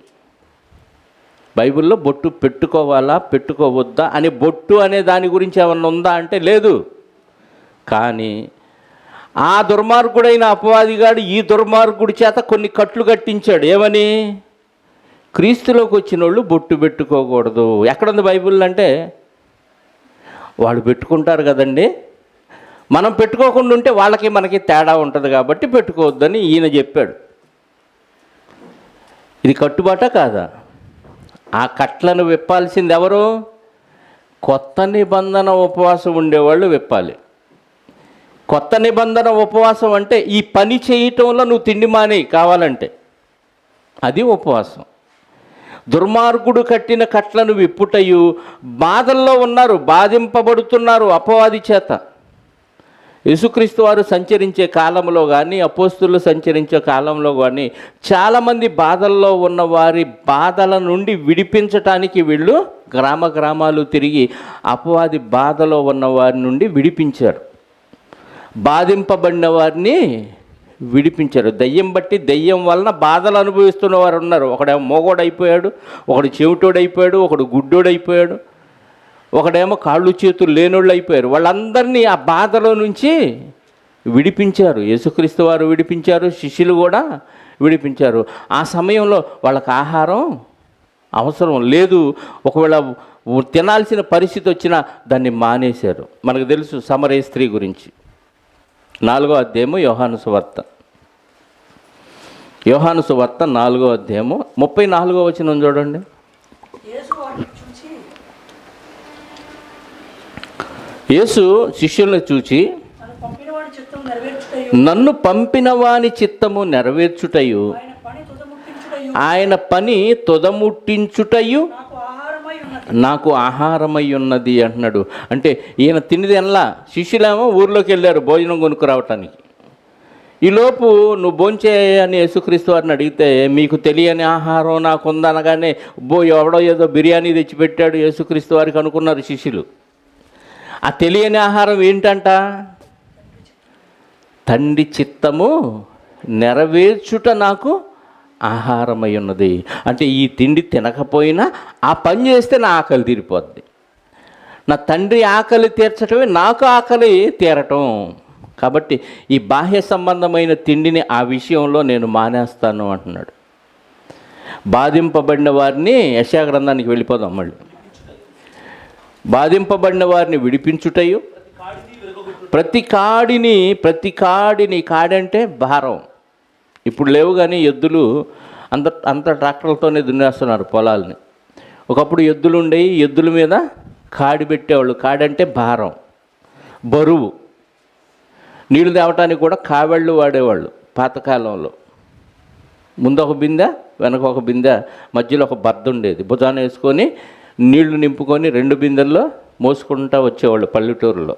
బైబిల్లో బొట్టు పెట్టుకోవాలా పెట్టుకోవద్దా అని, బొట్టు అనే దాని గురించి ఏమన్నా ఉందా అంటే లేదు. కానీ ఆ దుర్మార్గుడైన అపవాదిగాడు ఈ దుర్మార్గుడి చేత కొన్ని కట్లు కట్టించాడు. ఏమని? క్రీస్తులోకి వచ్చిన వాళ్ళు బొట్టు పెట్టుకోకూడదు. ఎక్కడుంది బైబిల్ అంటే? వాళ్ళు పెట్టుకుంటారు కదండి, మనం పెట్టుకోకుండా ఉంటే వాళ్ళకి మనకి తేడా ఉంటుంది కాబట్టి పెట్టుకోవద్దని ఈయన చెప్పాడు. ఇది కట్టుబాట కాదా? ఆ కట్లను విప్పాల్సింది ఎవరు? కొత్త నిబంధన ఉపవాసం ఉండేవాళ్ళు విప్పాలి. కొత్త నిబంధన ఉపవాసం అంటే ఈ పని చేయటంలో నువ్వు తిండి మానేయి కావాలంటే, అది ఉపవాసం. దుర్మార్గుడు కట్టిన కట్లను విప్పుటయు, బాధల్లో ఉన్నారు, బాధింపబడుతున్నారు అపవాది చేత. యేసుక్రీస్తు వారు సంచరించే కాలంలో కానీ, అపోస్తులు సంచరించే కాలంలో కానీ చాలామంది బాధల్లో ఉన్న వారి బాధల నుండి విడిపించటానికి వీళ్ళు గ్రామ గ్రామాలు తిరిగి అపవాది బాధలో ఉన్న వారి నుండి విడిపించారు. బాధింపబడిన వారిని విడిపించారు. దయ్యం బట్టి, దయ్యం వలన బాధలు అనుభవిస్తున్న వారు ఉన్నారు. ఒకడేమో మోగోడైపోయాడు, ఒకడు చెవిటోడైపోయాడు, ఒకడు గుడ్డోడైపోయాడు, ఒకడేమో కాళ్ళు చేతులు లేనోళ్ళు అయిపోయారు. వాళ్ళందరినీ ఆ బాధలో నుంచి విడిపించారు. యేసుక్రీస్తు వారు విడిపించారు, శిష్యులు కూడా విడిపించారు. ఆ సమయంలో వాళ్ళకి ఆహారం అవసరం లేదు. ఒకవేళ తినాల్సిన పరిస్థితి వచ్చినా దాన్ని మానేశారు. మనకు తెలుసు సమరయ స్త్రీ గురించి. 4వ అధ్యాయము యోహాను సువార్త. యోహాను సువార్త 4వ అధ్యాయము 34వ వచనం చూడండి. యేసు శిష్యులను చూచి, నన్ను పంపిన వాని చిత్తము నెరవేర్చుటయు, ఆయన పని తుదముట్టించుటయు నాకు ఆహారమై ఉన్నది అంటున్నాడు. అంటే ఈయన తినేది ఎలా? శిష్యులేమో ఊర్లోకి వెళ్ళారు భోజనం కొనుక్కురావటానికి. ఈలోపు నువ్వు భోంచే అని యేసుక్రీస్తు వారిని అడిగితే, మీకు తెలియని ఆహారం నాకు ఉందనగానే ఎవడో ఏదో బిర్యానీ తెచ్చిపెట్టాడు యేసుక్రీస్తు వారికి అనుకున్నారు శిష్యులు. ఆ తెలియని ఆహారం ఏంటంట? తండ్రి చిత్తము నెరవేర్చుట నాకు ఆహారమై ఉన్నది. అంటే ఈ తిండి తినకపోయినా ఆ పని చేస్తే నా ఆకలి తీరిపోద్ది. నా తండ్రి ఆకలి తీర్చటమే నాకు ఆకలి తీరటం. కాబట్టి ఈ బాహ్య సంబంధమైన తిండిని ఆ విషయంలో నేను మానేస్తాను అంటున్నాడు. బాధింపబడిన వారిని, యెషయా గ్రంథానికి వెళ్ళిపోదాం మళ్ళీ. బాధింపబడిన వారిని విడిపించుటయు, ప్రతి కాడిని కాడంటే భారం. ఇప్పుడు లేవు కానీ ఎద్దులు అంత ట్రాక్టర్లతోనే దున్నేస్తున్నారు పొలాలని. ఒకప్పుడు ఎద్దులు ఉండేవి, ఎద్దుల మీద కాడి పెట్టేవాళ్ళు. కాడంటే భారం, బరువు. నీళ్లు తేవటానికి కూడా కావెళ్ళు వాడేవాళ్ళు పాతకాలంలో. ముందు ఒక బిందె, వెనక ఒక బిందె, మధ్యలో ఒక బద్ద ఉండేది. భుజాన వేసుకొని నీళ్లు నింపుకొని 2 బిందెల్లో మోసుకుంటూ వచ్చేవాళ్ళు పల్లెటూరులో.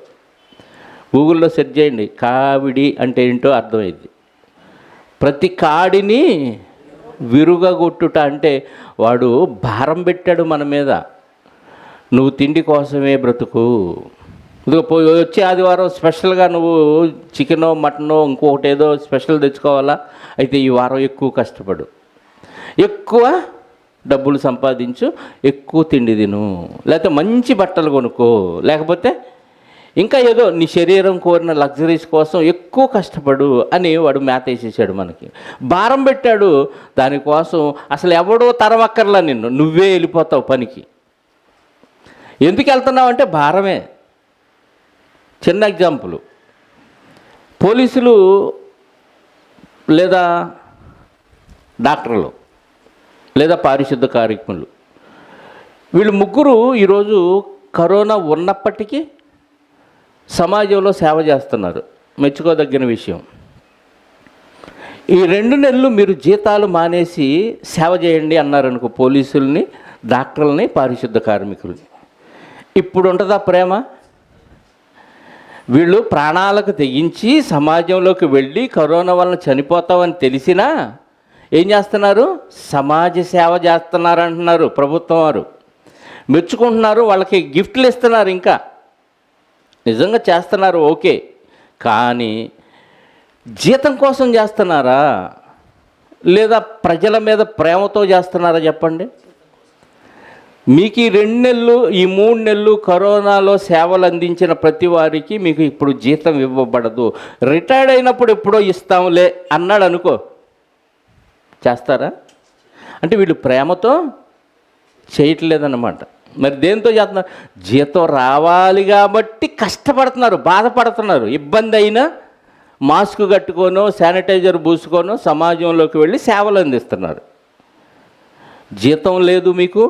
గూగుల్లో సెర్చ్ చేయండి, కావిడి అంటే ఏంటో అర్థమైంది. ప్రతి కాడిని విరుగగొట్టుట అంటే వాడు భారం పెట్టాడు మన మీద. నువ్వు తిండి కోసమే బ్రతుకు. వచ్చే ఆదివారం స్పెషల్గా నువ్వు చికెనో మటనో ఇంకొకటి ఏదో స్పెషల్ తెచ్చుకోవాలా, అయితే ఈ వారం ఎక్కువ కష్టపడు, ఎక్కువ డబ్బులు సంపాదించు, ఎక్కువ తిండి తిను, లేకపోతే మంచి బట్టలు కొనుక్కో, లేకపోతే ఇంకా ఏదో నీ శరీరం కోరిన లగ్జరీస్ కోసం ఎక్కువ కష్టపడు అని వాడు మేత వేసేసాడు మనకి. భారం పెట్టాడు దానికోసం. అసలు ఎవడో తరమక్కర్లా నిన్ను, నువ్వే వెళ్ళిపోతావు పనికి. ఎందుకు వెళ్తున్నావు అంటే భారమే. చిన్న ఎగ్జాంపుల్, పోలీసులు లేదా డాక్టర్లు లేదా పారిశుద్ధ కార్మికులు, వీళ్ళు ముగ్గురు ఈరోజు కరోనా ఉన్నప్పటికీ సమాజంలో సేవ చేస్తున్నారు. మెచ్చుకోదగిన విషయం. ఈ 2 నెలలు మీరు జీతాలు మానేసి సేవ చేయండి అన్నారనుకో, పోలీసుల్ని, డాక్టర్లని, పారిశుద్ధ కార్మికుల్ని. ఇప్పుడు ఉంటుందా ప్రేమ? వీళ్ళు ప్రాణాలకు తెగించి సమాజంలోకి వెళ్ళి కరోనా వలన చనిపోతామని తెలిసినా ఏం చేస్తున్నారు? సమాజ సేవ చేస్తున్నారు అంటున్నారు ప్రభుత్వం వారు. మెచ్చుకుంటున్నారు, వాళ్ళకి గిఫ్ట్లు ఇస్తున్నారు. ఇంకా నిజంగా చేస్తున్నారు, ఓకే. కానీ జీతం కోసం చేస్తున్నారా లేదా ప్రజల మీద ప్రేమతో చేస్తున్నారా చెప్పండి? మీకు ఈ 2 నెలలు, ఈ 3 నెలలు కరోనాలో సేవలు అందించిన ప్రతి వారికి మీకు ఇప్పుడు జీతం ఇవ్వబడదు, రిటైర్డ్ అయినప్పుడు ఎప్పుడో ఇస్తాంలే అన్నాడు అనుకో, చేస్తారా? అంటే వీళ్ళు ప్రేమతో చేయట్లేదన్నమాట. మరి దేంతో చేస్తున్నారు? జీతం రావాలి కాబట్టి కష్టపడుతున్నారు, బాధపడుతున్నారు. ఇబ్బంది అయినా మాస్క్ కట్టుకోనో శానిటైజర్ పూసుకోనో సమాజంలోకి వెళ్ళి సేవలు అందిస్తున్నారు. జీతం లేదు మీకు.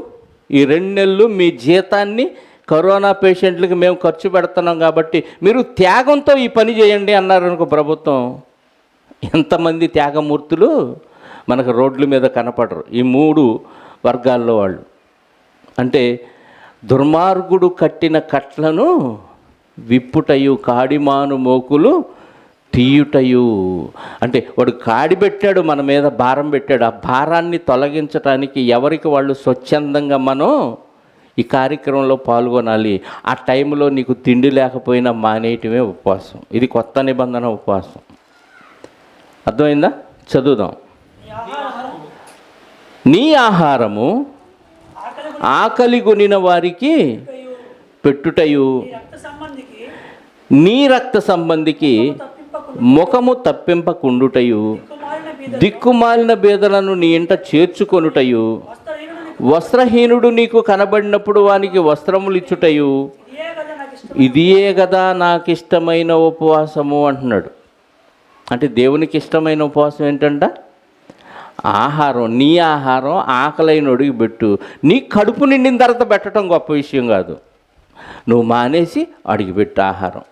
ఈ 2 నెలలు మీ జీతాన్ని కరోనా పేషెంట్లకి మేము ఖర్చు పెడుతున్నాం కాబట్టి మీరు త్యాగంతో ఈ పని చేయండి అన్నారు అనుకో ప్రభుత్వం. ఎంతమంది త్యాగమూర్తులు మనకు రోడ్ల మీద కనపడరు ఈ 3 వర్గాల్లో వాళ్ళు. అంటే దుర్మార్గుడు కట్టిన కట్లను విప్పుటయు, కాడిమాను మోకులు తీయుటయు. అంటే వాడు కాడి పెట్టాడు, మన మీద భారం పెట్టాడు. ఆ భారాన్ని తొలగించడానికి ఎవరికి వాళ్ళు స్వచ్ఛందంగా మనం ఈ కార్యక్రమంలో పాల్గొనాలి. ఆ టైంలో నీకు తిండి లేకపోయినా మానేయటమే ఉపవాసం. ఇది కొత్త నిబంధన ఉపవాసం. అర్థమైందా? చదువుదాం. నీ ఆహారము ఆకలి కొనిన వారికి పెట్టుటయు, నీ రక్త సంబంధికి ముఖము తప్పింపకుండుటయు, దిక్కుమాలిన బేదలను నీ ఇంట చేర్చుకొనుటయు, వస్త్రహీనుడు నీకు కనబడినప్పుడు వానికి వస్త్రములు ఇచ్చుటయు, ఇదియే కదా నాకు ఇష్టమైన ఉపవాసము అంటున్నాడు. అంటే దేవునికి ఇష్టమైన ఉపవాసం ఏంటంట? ఆహారం. నీ ఆహారం ఆకలైనడికి పెట్టు. నీ కడుపు నిండిన తర్వాత పెట్టడం గొప్ప విషయం కాదు. నువ్వు మానేసి అడిగిపెట్టు ఆహారం.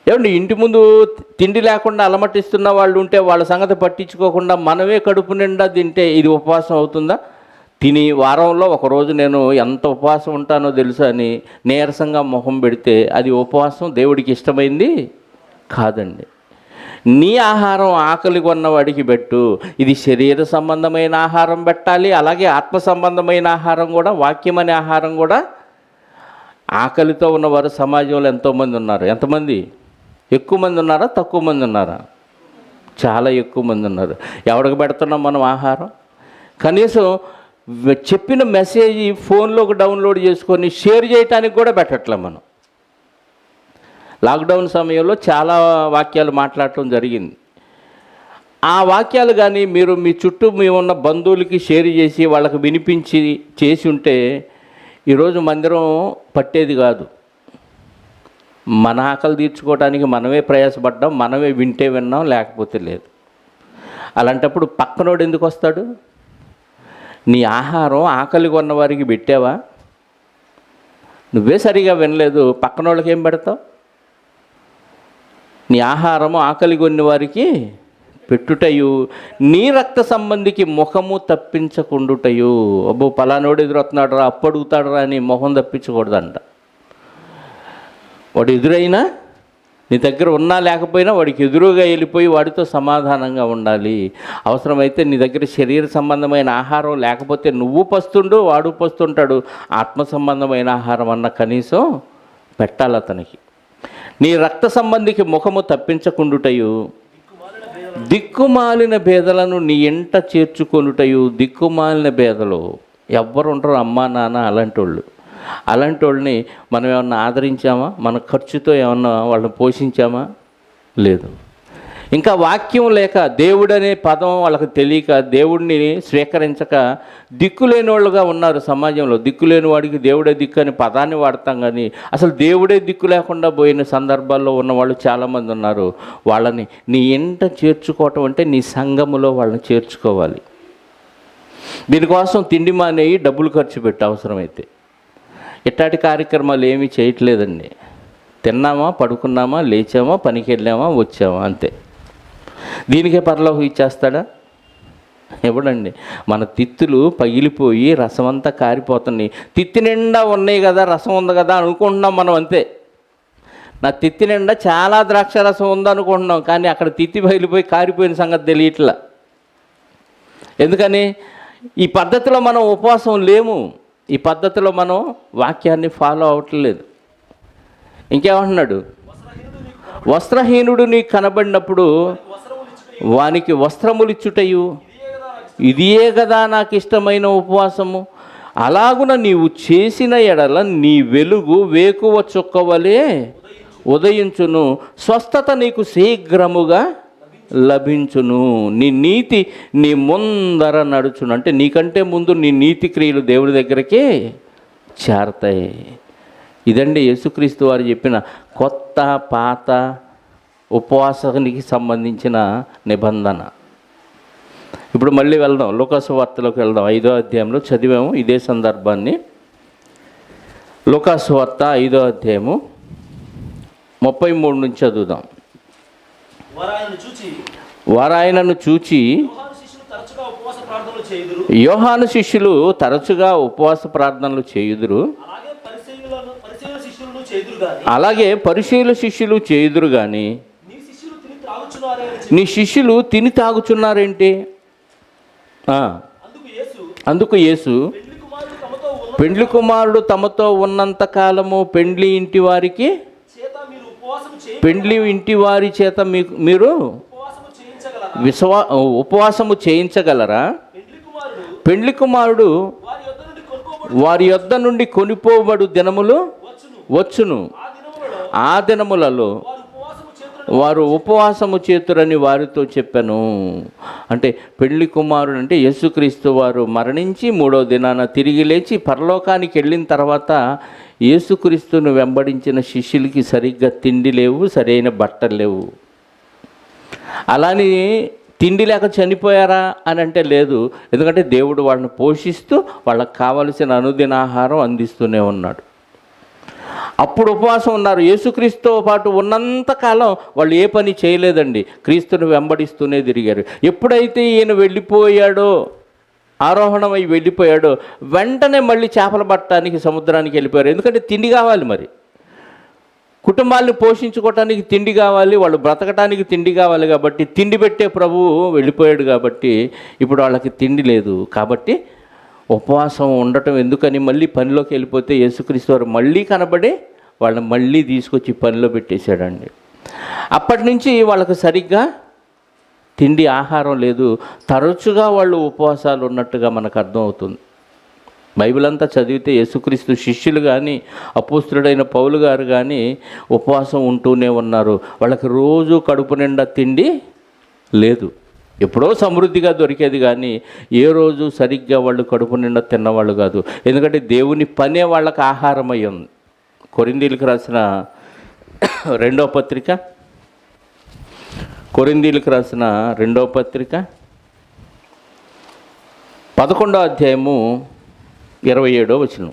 ఏమండి, ఇంటి ముందు తిండి లేకుండా అలమటిస్తున్న వాళ్ళు ఉంటే వాళ్ళ సంగతి పట్టించుకోకుండా మనమే కడుపు నిండా తింటే ఇది ఉపవాసం అవుతుందా? తిని వారంలో ఒకరోజు నేను ఎంత ఉపవాసం ఉంటానో తెలుసా అని నీరసంగా మొహం పెడితే అది ఉపవాసం దేవుడికి ఇష్టమైంది కాదండి. నీ ఆహారం ఆకలి కొన్నవాడికి పెట్టు. ఇది శరీర సంబంధమైన ఆహారం పెట్టాలి, అలాగే ఆత్మ సంబంధమైన ఆహారం కూడా, వాక్యం అనే ఆహారం కూడా. ఆకలితో ఉన్నవారు సమాజంలో ఎంతోమంది ఉన్నారు. ఎంతమంది? ఎక్కువ మంది ఉన్నారా తక్కువ మంది ఉన్నారా? చాలా ఎక్కువ మంది ఉన్నారు. ఎవరికి పెడుతున్నాం మనం ఆహారం? కనీసం చెప్పిన మెసేజ్ ఫోన్లోకి డౌన్లోడ్ చేసుకొని షేర్ చేయటానికి కూడా పెట్టట్లే మనం. లాక్డౌన్ సమయంలో చాలా వాక్యాలు మాట్లాడటం జరిగింది. ఆ వాక్యాలు కానీ మీరు మీ చుట్టూ మీ ఉన్న బంధువులకి షేర్ చేసి వాళ్ళకి వినిపించి చేసి ఉంటే ఈరోజు మందిరం పట్టేది కాదు. మన ఆకలి తీర్చుకోవడానికి మనమే ప్రయాసపడ్డాం, మనమే వింటే విన్నాం, లేకపోతే లేదు. అలాంటప్పుడు పక్కనోడు ఎందుకు వస్తాడు? నీ ఆహారం ఆకలి కొన్న వారికి పెట్టావా? నువ్వే సరిగా వినలేదు, పక్కనోళ్ళకి ఏం పెడతావు? నీ ఆహారము ఆకలి కొన్న వారికి పెట్టుటయు, నీ రక్త సంబంధికి ముఖము తప్పించకుండుటయు. అబ్బో పలానోడు ఎదురొస్తున్నాడు రా, అప్పు అడుగుతాడు రా అని మొహం తప్పించకూడదంట. వాడు ఎదురైనా నీ దగ్గర ఉన్నా లేకపోయినా వాడికి ఎదురుగా వెళ్ళిపోయి వాడితో సమాధానంగా ఉండాలి. అవసరమైతే నీ దగ్గర శరీర సంబంధమైన ఆహారం లేకపోతే నువ్వు పస్తుండు, వాడు పస్తుంటాడు. ఆత్మ సంబంధమైన ఆహారం అన్న కనీసం పెట్టాలి అతనికి. నీ రక్త సంబంధికి ముఖము తప్పించకుండుటయు, దిక్కుమాలిన బేదలను నీ ఇంట చేర్చుకొనుటయు. దిక్కుమాలిన బేదలు ఎవ్వరు ఉంటారు? అమ్మా నాన్న అలాంటి వాళ్ళని మనం ఏమన్నా ఆదరించామా? మన ఖర్చుతో ఏమన్నా వాళ్ళని పోషించామా? లేదు. ఇంకా వాక్యం లేక, దేవుడనే పదం వాళ్ళకి తెలియక, దేవుడిని స్వీకరించక దిక్కులేని వాళ్ళుగా ఉన్నారు సమాజంలో. దిక్కులేని వాడికి దేవుడే దిక్కు అని పదాన్ని వాడతాం, కానీ అసలు దేవుడే దిక్కు లేకుండా పోయిన సందర్భాల్లో ఉన్నవాళ్ళు చాలామంది ఉన్నారు. వాళ్ళని నీ ఇంట చేర్చుకోవటం అంటే నీ సంఘములో వాళ్ళని చేర్చుకోవాలి. దీనికోసం తిండి మానేయి, డబ్బులు ఖర్చు పెట్టి అవసరమైతే. ఇట్లాంటి కార్యక్రమాలు ఏమీ చేయట్లేదండి. తిన్నామా, పడుకున్నామా, లేచామా, పనికి వెళ్ళామా, వచ్చామా, అంతే. దీనికే పరలోకం ఇచ్చేస్తాడా? ఇవ్వడండి. మన తిత్తులు పగిలిపోయి రసం అంతా కారిపోతున్నాయి. తిత్తి నిండా ఉన్నాయి కదా, రసం ఉంది కదా అనుకుంటున్నాం మనం, అంతే. నా తిత్తి నిండా చాలా ద్రాక్ష రసం ఉందనుకుంటున్నాం, కానీ అక్కడ తిత్తి పగిలిపోయి కారిపోయిన సంగతి తెలియట్లా. ఎందుకని? ఈ పద్ధతిలో మనం ఉపవాసం లేము. ఈ పద్ధతిలో మనం వాక్యాన్ని ఫాలో అవ్వట్లేదు. ఇంకేమంటున్నాడు? వస్త్రహీనుడు నీకు కనబడినప్పుడు వానికి వస్త్రములిచ్చుటయు ఇదియే కదా నాకు ఇష్టమైన ఉపవాసము. అలాగున నీవు చేసిన ఎడల నీ వెలుగు వేకువ చుక్కవలే ఉదయించును, స్వస్థత నీకు శీఘ్రముగా లభించును, నీ నీతి నీ ముందర నడుచును. అంటే నీకంటే ముందు నీ నీతి క్రియలు దేవుడి దగ్గరికి చేరతాయి. ఇదండి యేసుక్రీస్తు వారు చెప్పిన కొత్త పాత ఉపవాసానికి సంబంధించిన నిబంధన. ఇప్పుడు మళ్ళీ వెళ్దాం, లూకాసు వార్తలోకి వెళ్దాం. 5వ అధ్యాయంలో చదివాము ఇదే సందర్భాన్ని. లూకాసు వార్త 5వ అధ్యాయము 33 నుంచి చదువుదాం. వారు ఆయనను చూచి, యోహాను శిష్యులు తరచుగా ఉపవాస ప్రార్థనలు చేయుదురు, అలాగే పరిసయ్యుల శిష్యులు చేయుదురు కానీ నీ శిష్యులు తిని తాగుచున్నారేంటి? అందుకు యేసు, పెండ్లి కుమారుడు తమతో ఉన్నంత కాలము పెండ్లి ఇంటి వారి చేత మీరు ఉపవాసము చేయించగలరా? పెండ్లి కుమారుడు వారి యొద్ద నుండి కొనిపోబడు దినములు వచ్చును, ఆ దినములలో వారు ఉపవాసము చేతురని వారితో చెప్పాను. అంటే పెళ్లి కుమారుడు అంటే యేసుక్రీస్తు వారు మరణించి 3వ దినాన తిరిగి లేచి పరలోకానికి వెళ్ళిన తర్వాత యేసుక్రీస్తును వెంబడించిన శిష్యులకి సరిగ్గా తిండి లేవు, సరైన బట్టలు లేవు. అలాని తిండి లేక చనిపోయారా అని అంటే లేదు. ఎందుకంటే దేవుడు వాళ్ళని పోషిస్తూ వాళ్ళకి కావలసిన అనుదిన ఆహారం అందిస్తూనే ఉన్నాడు. అప్పుడు ఉపవాసం ఉన్నారు. యేసుక్రీస్తుతో పాటు ఉన్నంతకాలం వాళ్ళు ఏ పని చేయలేదండి, క్రీస్తుని వెంబడిస్తూనే తిరిగారు. ఎప్పుడైతే ఈయన వెళ్ళిపోయాడో, ఆరోహణమై వెళ్ళిపోయాడో, వెంటనే మళ్ళీ చేపలు పట్టడానికి సముద్రానికి వెళ్ళిపోయారు. ఎందుకంటే తిండి కావాలి, మరి కుటుంబాలను పోషించుకోవటానికి తిండి కావాలి, వాళ్ళు బ్రతకటానికి తిండి కావాలి. కాబట్టి తిండి పెట్టే ప్రభువు వెళ్ళిపోయాడు కాబట్టి ఇప్పుడు వాళ్ళకి తిండి లేదు. కాబట్టి ఉపవాసం ఉండటం ఎందుకని మళ్ళీ పనిలోకి వెళ్ళిపోతే యేసుక్రీస్తు వారు మళ్ళీ కనబడి వాళ్ళని మళ్ళీ తీసుకొచ్చి పనిలో పెట్టేశాడండి. అప్పటి నుంచి వాళ్ళకు సరిగ్గా తిండి ఆహారం లేదు, తరచుగా వాళ్ళు ఉపవాసాలు ఉన్నట్టుగా మనకు అర్థమవుతుంది. బైబిల్ అంతా చదివితే యేసుక్రీస్తు శిష్యులు కానీ అపోస్తలుడైన పౌలు గారు కానీ ఉపవాసం ఉంటూనే ఉన్నారు. వాళ్ళకి రోజు కడుపు నిండా తిండి లేదు. ఎప్పుడో సమృద్ధిగా దొరికేది కానీ ఏ రోజు సరిగ్గా వాళ్ళు కడుపు నిండా తిన్నవాళ్ళు కాదు. ఎందుకంటే దేవుని పనే వాళ్ళకి ఆహారం అయి ఉంది. కొరింథీయులకు రాసిన 2వ పత్రిక 11వ అధ్యాయము 27వ వచనం.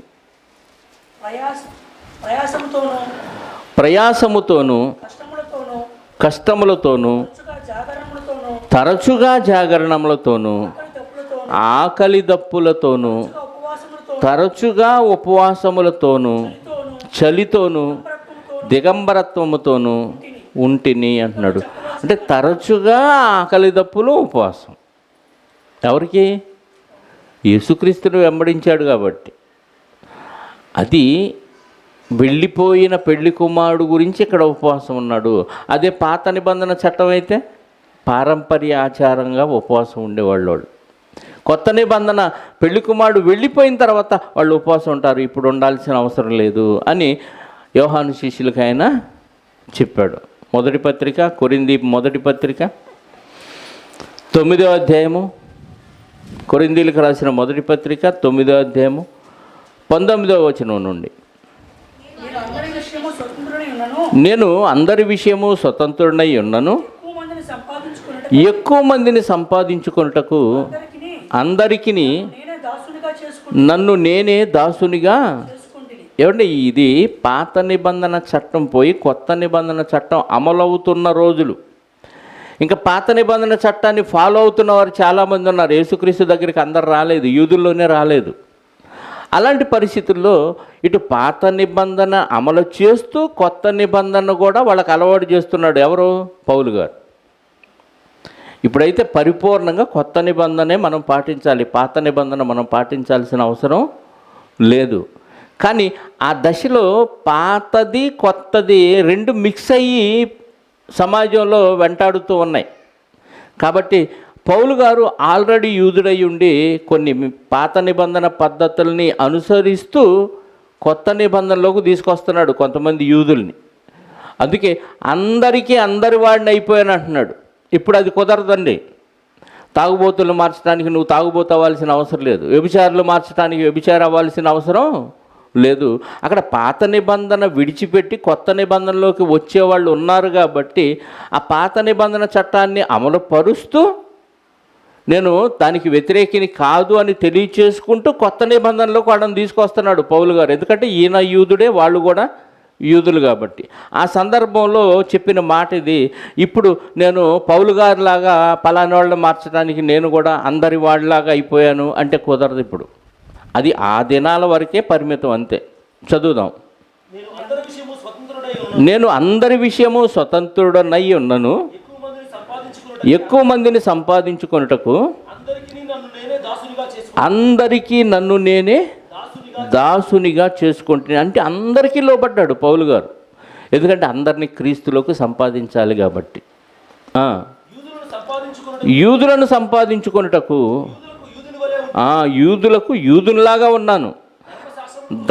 ప్రయాసముతోనూ కష్టములతోనూ తరచుగా జాగరణములతోనూ ఆకలి దప్పులతోనూ తరచుగా ఉపవాసములతోనూ చలితోనూ దిగంబరత్వముతోనూ ఉంటిని అంటున్నాడు. అంటే తరచుగా ఆకలి దప్పులు, ఉపవాసం. ఎవరికి? యేసుక్రీస్తును వెంబడించాడు కాబట్టి. అది వెళ్ళిపోయిన పెళ్లి కుమారుడు గురించి ఇక్కడ ఉపవాసం ఉన్నాడు. అదే పాత నిబంధన చట్టం అయితే పారంపర్య ఆచారంగా ఉపవాసం ఉండేవాళ్ళు. కొత్త నిబంధన పెళ్లి కుమారుడు వెళ్ళిపోయిన తర్వాత వాళ్ళు ఉపవాసం ఉంటారు, ఇప్పుడు ఉండాల్సిన అవసరం లేదు అని యోహాను శిష్యులకి ఆయన చెప్పాడు. మొదటి పత్రిక, కొరింథీ మొదటి పత్రిక 9వ అధ్యాయము, కొరింథీలకు రాసిన మొదటి పత్రిక 9వ అధ్యాయము 19వ వచనం నుండి. నేను అందరి విషయము స్వతంత్రుడనై ఉన్నను, ఎక్కువ మందిని సంపాదించుకొనుటకు అందరికీ నన్ను నేనే దాసునిగా. ఏమంటే ఇది పాత నిబంధన చట్టం పోయి కొత్త నిబంధన చట్టం అమలవుతున్న రోజులు. ఇంకా పాత నిబంధన చట్టాన్ని ఫాలో అవుతున్న వారు చాలామంది ఉన్నారు. యేసుక్రీస్తు దగ్గరికి అందరు రాలేదు, యూదుల్లోనే రాలేదు. అలాంటి పరిస్థితుల్లో ఇటు పాత నిబంధన అమలు చేస్తూ కొత్త నిబంధన కూడా వాళ్ళకి అలవాటు చేస్తున్నాడు. ఎవరు? పౌలు గారు. ఇప్పుడైతే పరిపూర్ణంగా కొత్త నిబంధనే మనం పాటించాలి, పాత నిబంధన మనం పాటించాల్సిన అవసరం లేదు. కానీ ఆ దశలో పాతది కొత్తది రెండు మిక్స్ అయ్యి సమాజంలో వెంటాడుతూ ఉన్నాయి. కాబట్టి పౌలు గారు ఆల్రెడీ యూదుడై ఉండి కొన్ని పాత నిబంధన పద్ధతుల్ని అనుసరిస్తూ కొత్త నిబంధనలోకి తీసుకొస్తున్నాడు కొంతమంది యూదుల్ని. అందుకే అందరి వాడిని అయిపోయాను అంటున్నాడు. ఇప్పుడు అది కుదరదండి. తాగుబోతులు మార్చడానికి నువ్వు తాగుబోతు అవ్వాల్సిన అవసరం లేదు, వ్యభిచారులు మార్చడానికి వ్యభిచారం అవ్వాల్సిన అవసరం లేదు. అక్కడ పాత నిబంధన విడిచిపెట్టి కొత్త నిబంధనలోకి వచ్చేవాళ్ళు ఉన్నారు. కాబట్టి ఆ పాత నిబంధన చట్టాన్ని అమలు పరుస్తూ నేను దానికి వ్యతిరేకిని కాదు అని తెలియచేసుకుంటూ కొత్త నిబంధనలోకి వాళ్ళని తీసుకొస్తున్నాడు పౌలు గారు. ఎందుకంటే ఈయన యూదుడే, వాళ్ళు కూడా యూదులు కాబట్టి. ఆ సందర్భంలో చెప్పిన మాట ఇది. ఇప్పుడు నేను పౌలు గారిలాగా పలానా వాళ్ళని మార్చడానికి నేను కూడా అందరి వాళ్ళలాగా అయిపోయాను అంటే కుదరదు. ఇప్పుడు అది ఆ దినాల వరకే పరిమితం, అంతే. చదువుదాం. నేను అందరి విషయము స్వతంత్రుడనై ఉన్నను, ఎక్కువ మందిని సంపాదించుకొనుటకు అందరికీ నన్ను నేనే దాసునిగా చేసుకుంటున్నాను. అంటే అందరికీ లోబడ్డాడు పౌలు గారు. ఎందుకంటే అందరినీ క్రీస్తులోకి సంపాదించాలి కాబట్టి. యూదులను సంపాదించుకొనుటకు యూదులకు యూదునిలాగా ఉన్నాను.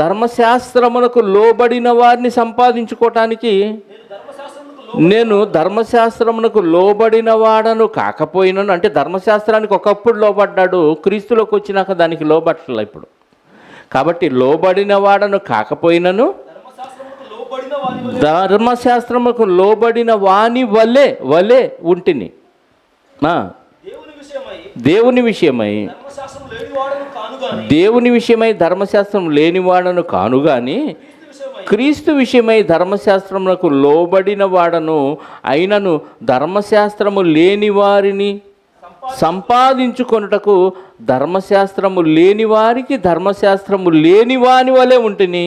ధర్మశాస్త్రమునకు లోబడిన వారిని సంపాదించుకోవటానికి నేను ధర్మశాస్త్రమునకు లోబడిన వాడను కాకపోయినను. అంటే ధర్మశాస్త్రానికి ఒకప్పుడు లోబడ్డాడు, క్రీస్తులోకి వచ్చినాక దానికి లోబట్టలే ఇప్పుడు. కాబట్టి లోబడిన వాడను కాకపోయినను ధర్మశాస్త్రముకు లోబడిన వాని వలె ఉంటిని. దేవుని విషయమై ధర్మశాస్త్రం లేనివాడను కానుగాని క్రీస్తు విషయమై ధర్మశాస్త్రమునకు లోబడిన వాడను అయినను ధర్మశాస్త్రము లేని వారిని సంపాదించుకొనుటకు ధర్మశాస్త్రము లేని వారికి ధర్మశాస్త్రము లేని వాని వలె ఉంటిని.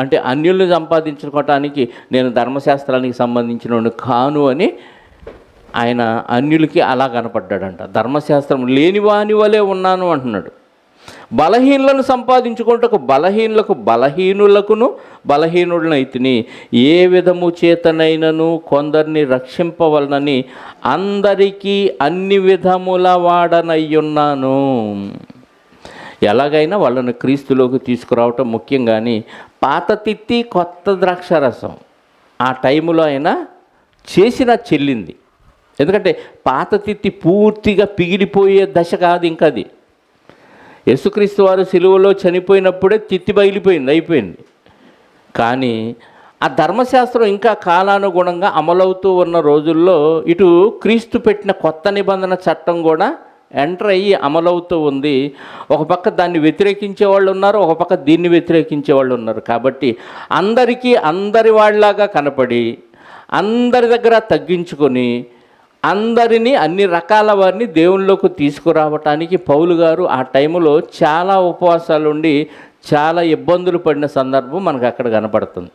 అంటే అన్యుల్ని సంపాదించుకోవటానికి నేను ధర్మశాస్త్రానికి సంబంధించిన కాను అని ఆయన అన్యులకి అలా కనపడ్డాడంట. ధర్మశాస్త్రం లేని వాని వలె ఉన్నాను అంటున్నాడు. బలహీనులను సంపాదించుకుంటకు బలహీనులకు బలహీనులకును బలహీనులనైతిని. ఏ విధము చేతనైనను కొందరిని రక్షింపవలనని అందరికీ అన్ని విధముల వాడనయ్యున్నాను. ఎలాగైనా వాళ్ళని క్రీస్తులోకి తీసుకురావటం ముఖ్యం. కానీ పాత తిత్తి కొత్త ద్రాక్షారసం ఆ టైంలో అయినా చేసిన చెల్లింది. ఎందుకంటే పాత తిత్తి పూర్తిగా పిగిలిపోయే దశ కాదు ఇంకా అది. యేసుక్రీస్తు వారు సిలువలో చనిపోయినప్పుడే తిత్తి బయలిపోయింది, అయిపోయింది. కానీ ఆ ధర్మశాస్త్రం ఇంకా కాలానుగుణంగా అమలవుతూ ఉన్న రోజుల్లో ఇటు క్రీస్తు పెట్టిన కొత్త నిబంధన చట్టం కూడా ఎంటర్ అయ్యి అమలవుతూ ఉంది. ఒక పక్క దాన్ని వ్యతిరేకించే వాళ్ళు ఉన్నారు, ఒక పక్క దీన్ని వ్యతిరేకించే వాళ్ళు ఉన్నారు. కాబట్టి అందరికీ అందరి వాళ్ళలాగా కనపడి అందరి దగ్గర తగ్గించుకొని అందరినీ అన్ని రకాల వారిని దేవునిలోకి తీసుకురావటానికి పౌలు గారు ఆ టైంలో చాలా ఉపవాసాలు ఉండి చాలా ఇబ్బందులు పడిన సందర్భం మనకు అక్కడ కనపడుతుంది.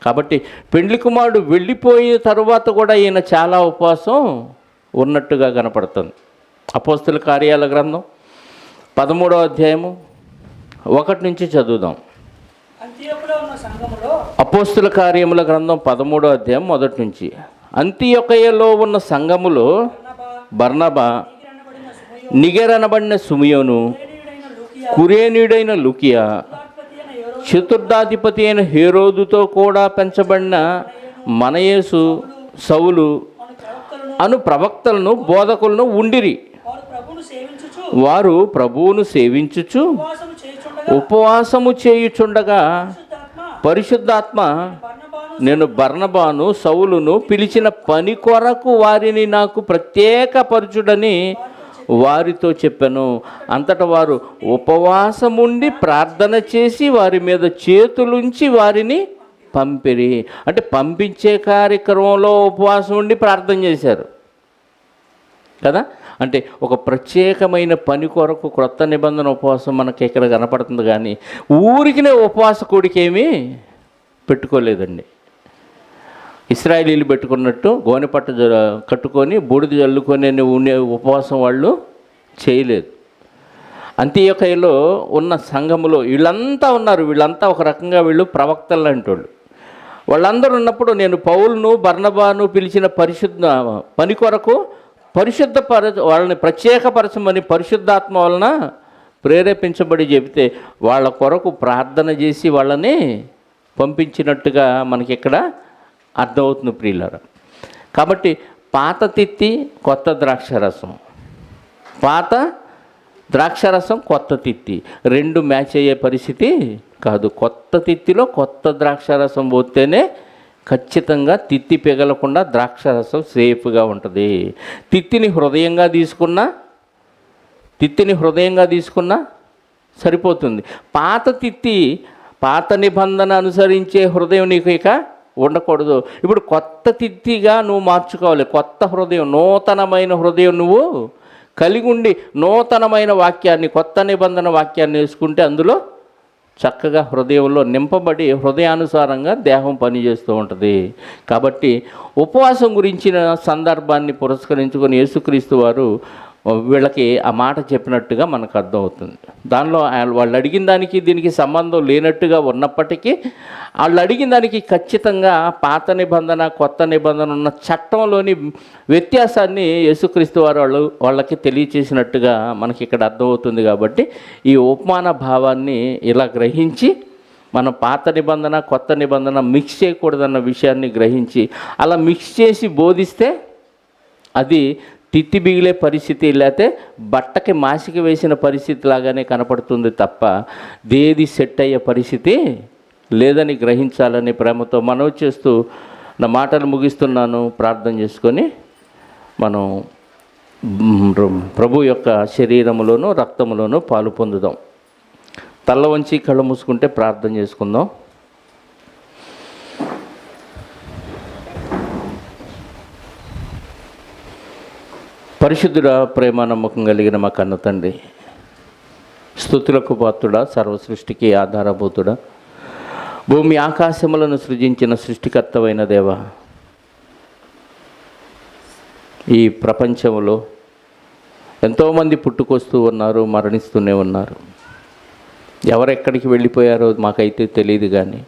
కాబట్టి పెండ్లి కుమారుడు వెళ్ళిపోయిన తరువాత కూడా ఈయన చాలా ఉపవాసం ఉన్నట్టుగా కనపడుతుంది. అపోస్తుల కార్యాల గ్రంథం 13వ అధ్యాయము 1 నుంచి చదువుదాం. అపోస్తుల కార్యముల గ్రంథం 13వ అధ్యాయం 1 నుంచి. అంతియొకయలో ఉన్న సంఘములో బర్నబా, నిగెర్ అనబడిన సుమియోను, కురేనీయుడైన లుకియా, చతుర్థాధిపతి అయిన హేరోదుతో కూడా పెంచబడిన మన యేసు సౌలు అను ప్రవక్తలను బోధకులను ఉండిరి. వారు ప్రభువును సేవించుచు ఉపవాసము చేయుచుండగా పరిశుద్ధాత్మ నేను బర్నబాను సౌలును పిలిచిన పని కొరకు వారిని నాకు ప్రత్యేకపరచుడని వారితో చెప్పాను. అంతటా వారు ఉపవాసముండి ప్రార్థన చేసి వారి మీద చేతులుంచి వారిని పంపిరి. అంటే పంపించే కార్యక్రమంలో ఉపవాసం ఉండి ప్రార్థన చేశారు కదా. అంటే ఒక ప్రత్యేకమైన పని కొరకు క్రొత్త నిబంధన ఉపవాసం మనకి ఇక్కడ కనపడుతుంది, కానీ ఊరికినే ఉపవాస కూడికేమీ పెట్టుకోలేదండి. ఇశ్రాయేలీలు పెట్టుకున్నట్టు గోనెపట్ట కట్టుకొని బూడిద జల్లుకొని ఉండే ఉపవాసం వాళ్ళు చేయలేదు. అంతియోకయలో ఉన్న సంఘములో వీళ్ళంతా ఉన్నారు. వీళ్ళంతా ఒక రకంగా వీళ్ళు ప్రవక్తలు లాంటి వాళ్ళు. వాళ్ళందరూ ఉన్నప్పుడు నేను పౌలును బర్నబాను పిలిచిన పరిశుద్ధ పని కొరకు వాళ్ళని ప్రత్యేకపరచమని పరిశుద్ధాత్మ వలన ప్రేరేపించబడి చెబితే వాళ్ళ కొరకు ప్రార్థన చేసి వాళ్ళని పంపించినట్టుగా మనకి ఇక్కడ అర్థమవుతుంది ప్రియులారా. కాబట్టి పాత తిత్తి కొత్త ద్రాక్షరసం, పాత ద్రాక్షరసం కొత్త తిత్తి రెండు మ్యాచ్ అయ్యే పరిస్థితి కాదు. కొత్త తిత్తిలో కొత్త ద్రాక్షరసం పోతేనే ఖచ్చితంగా తిత్తి పిగలకుండా ద్రాక్షరసం సేఫ్గా ఉంటుంది. తిత్తిని హృదయంగా తీసుకున్నా సరిపోతుంది. పాత తిత్తి, పాత నిబంధన అనుసరించే హృదయం నీకు ఇక ఉండకూడదు. ఇప్పుడు కొత్త తిత్తిగా నువ్వు మార్చుకోవాలి. కొత్త హృదయం, నూతనమైన హృదయం నువ్వు కలిగి ఉండి నూతనమైన వాక్యాన్ని, కొత్త నిబంధన వాక్యాన్ని వేసుకుంటే అందులో చక్కగా హృదయంలో నింపబడి హృదయానుసారంగా దేహం పనిచేస్తూ ఉంటుంది. కాబట్టి ఉపవాసం గురించిన సందర్భాన్ని పురస్కరించుకొని యేసుక్రీస్తు వారు వీళ్ళకి ఆ మాట చెప్పినట్టుగా మనకు అర్థమవుతుంది. దానిలో వాళ్ళు అడిగిన దానికి దీనికి సంబంధం లేనట్టుగా ఉన్నప్పటికీ వాళ్ళు అడిగిన దానికి ఖచ్చితంగా పాత నిబంధన కొత్త నిబంధన ఉన్న చట్టంలోని వ్యత్యాసాన్ని యేసుక్రీస్తు వారు వాళ్ళకి తెలియచేసినట్టుగా మనకి ఇక్కడ అర్థమవుతుంది. కాబట్టి ఈ ఉపమాన భావాన్ని ఇలా గ్రహించి మనం పాత నిబంధన కొత్త నిబంధన మిక్స్ చేయకూడదన్న విషయాన్ని గ్రహించి అలా మిక్స్ చేసి బోధిస్తే అది తిత్తి బిగిలే పరిస్థితి, లేకపోతే బట్టకి మాసిక వేసిన పరిస్థితి లాగానే కనపడుతుంది తప్ప దేది సెట్ అయ్యే పరిస్థితి లేదని గ్రహించాలని ప్రేమతో మనవి చేస్తూ నా మాటలు ముగిస్తున్నాను. ప్రార్థన చేసుకొని మనం ప్రభు యొక్క శరీరములోను రక్తములోను పాలు పొందుదాం. తల్ల వంచి కళ్ళు మూసుకుంటే ప్రార్థన చేసుకుందాం. పరిశుద్ధుడా, ప్రేమ నమ్మకం కలిగిన మా కన్న తండ్రి, స్తుతులకు పాత్రుడా, సర్వ సృష్టికి ఆధారభూతుడా, భూమి ఆకాశములను సృజించిన సృష్టికర్తవైన దేవ, ఈ ప్రపంచంలో ఎంతోమంది పుట్టుకొస్తూ ఉన్నారు, మరణిస్తూనే ఉన్నారు. ఎవరెక్కడికి వెళ్ళిపోయారో మాకైతే తెలియదు, కానీ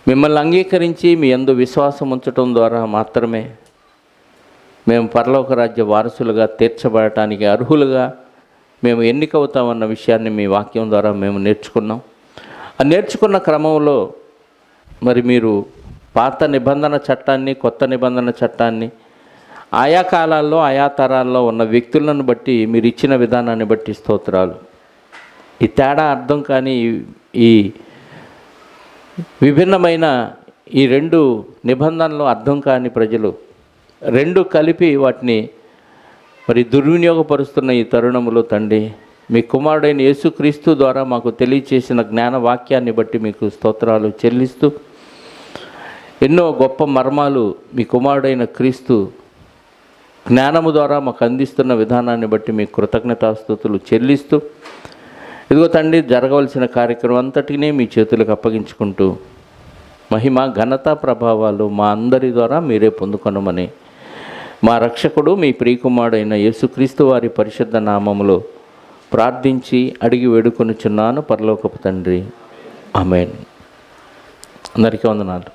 మిమ్మల్ని అంగీకరించి మీ యందు విశ్వాసం ఉంచటం ద్వారా మాత్రమే మేము పరలోక రాజ్య వారసులుగా తీర్చబడటానికి అర్హులుగా మేము ఎన్నికవుతామన్న విషయాన్ని మీ వాక్యం ద్వారా మేము నేర్చుకున్నాం. ఆ నేర్చుకున్న క్రమంలో మరి మీరు పాత నిబంధన చట్టాన్ని కొత్త నిబంధన చట్టాన్ని ఆయా కాలాల్లో ఆయా తరాల్లో ఉన్న వ్యక్తులను బట్టి మీరు ఇచ్చిన విధానాన్ని బట్టి స్తోత్రాలు. ఈ తేడా అర్థం కానీ ఈ విభిన్నమైన ఈ రెండు నిబంధనలు అర్థం కాని ప్రజలు రెండు కలిపి వాటిని మరి దుర్వినియోగపరుస్తున్న ఈ తరుణములో తండ్రి, మీ కుమారుడైన యేసుక్రీస్తు ద్వారా మాకు తెలియచేసిన జ్ఞాన వాక్యాన్ని బట్టి మీకు స్తోత్రాలు చెల్లిస్తూ, ఎన్నో గొప్ప మర్మాలు మీ కుమారుడైన క్రీస్తు జ్ఞానము ద్వారా మాకు అందిస్తున్న విధానాన్ని బట్టి మీకు కృతజ్ఞతాస్తుతులు చెల్లిస్తూ, ఇదిగో తండ్రి జరగవలసిన కార్యక్రమం అంతటినీ మీ చేతులకు అప్పగించుకుంటూ మహిమ ఘనత ప్రభావాలు మా అందరి ద్వారా మీరే పొందుకొనమని మా రక్షకుడు మీ ప్రియకుమారుడైన యేసుక్రీస్తు వారి పరిశుద్ధ నామములో ప్రార్థించి అడిగి వేడుకొనుచున్నాను పరలోకపు తండ్రి. ఆమేన్. అందరికీ వందనాలు.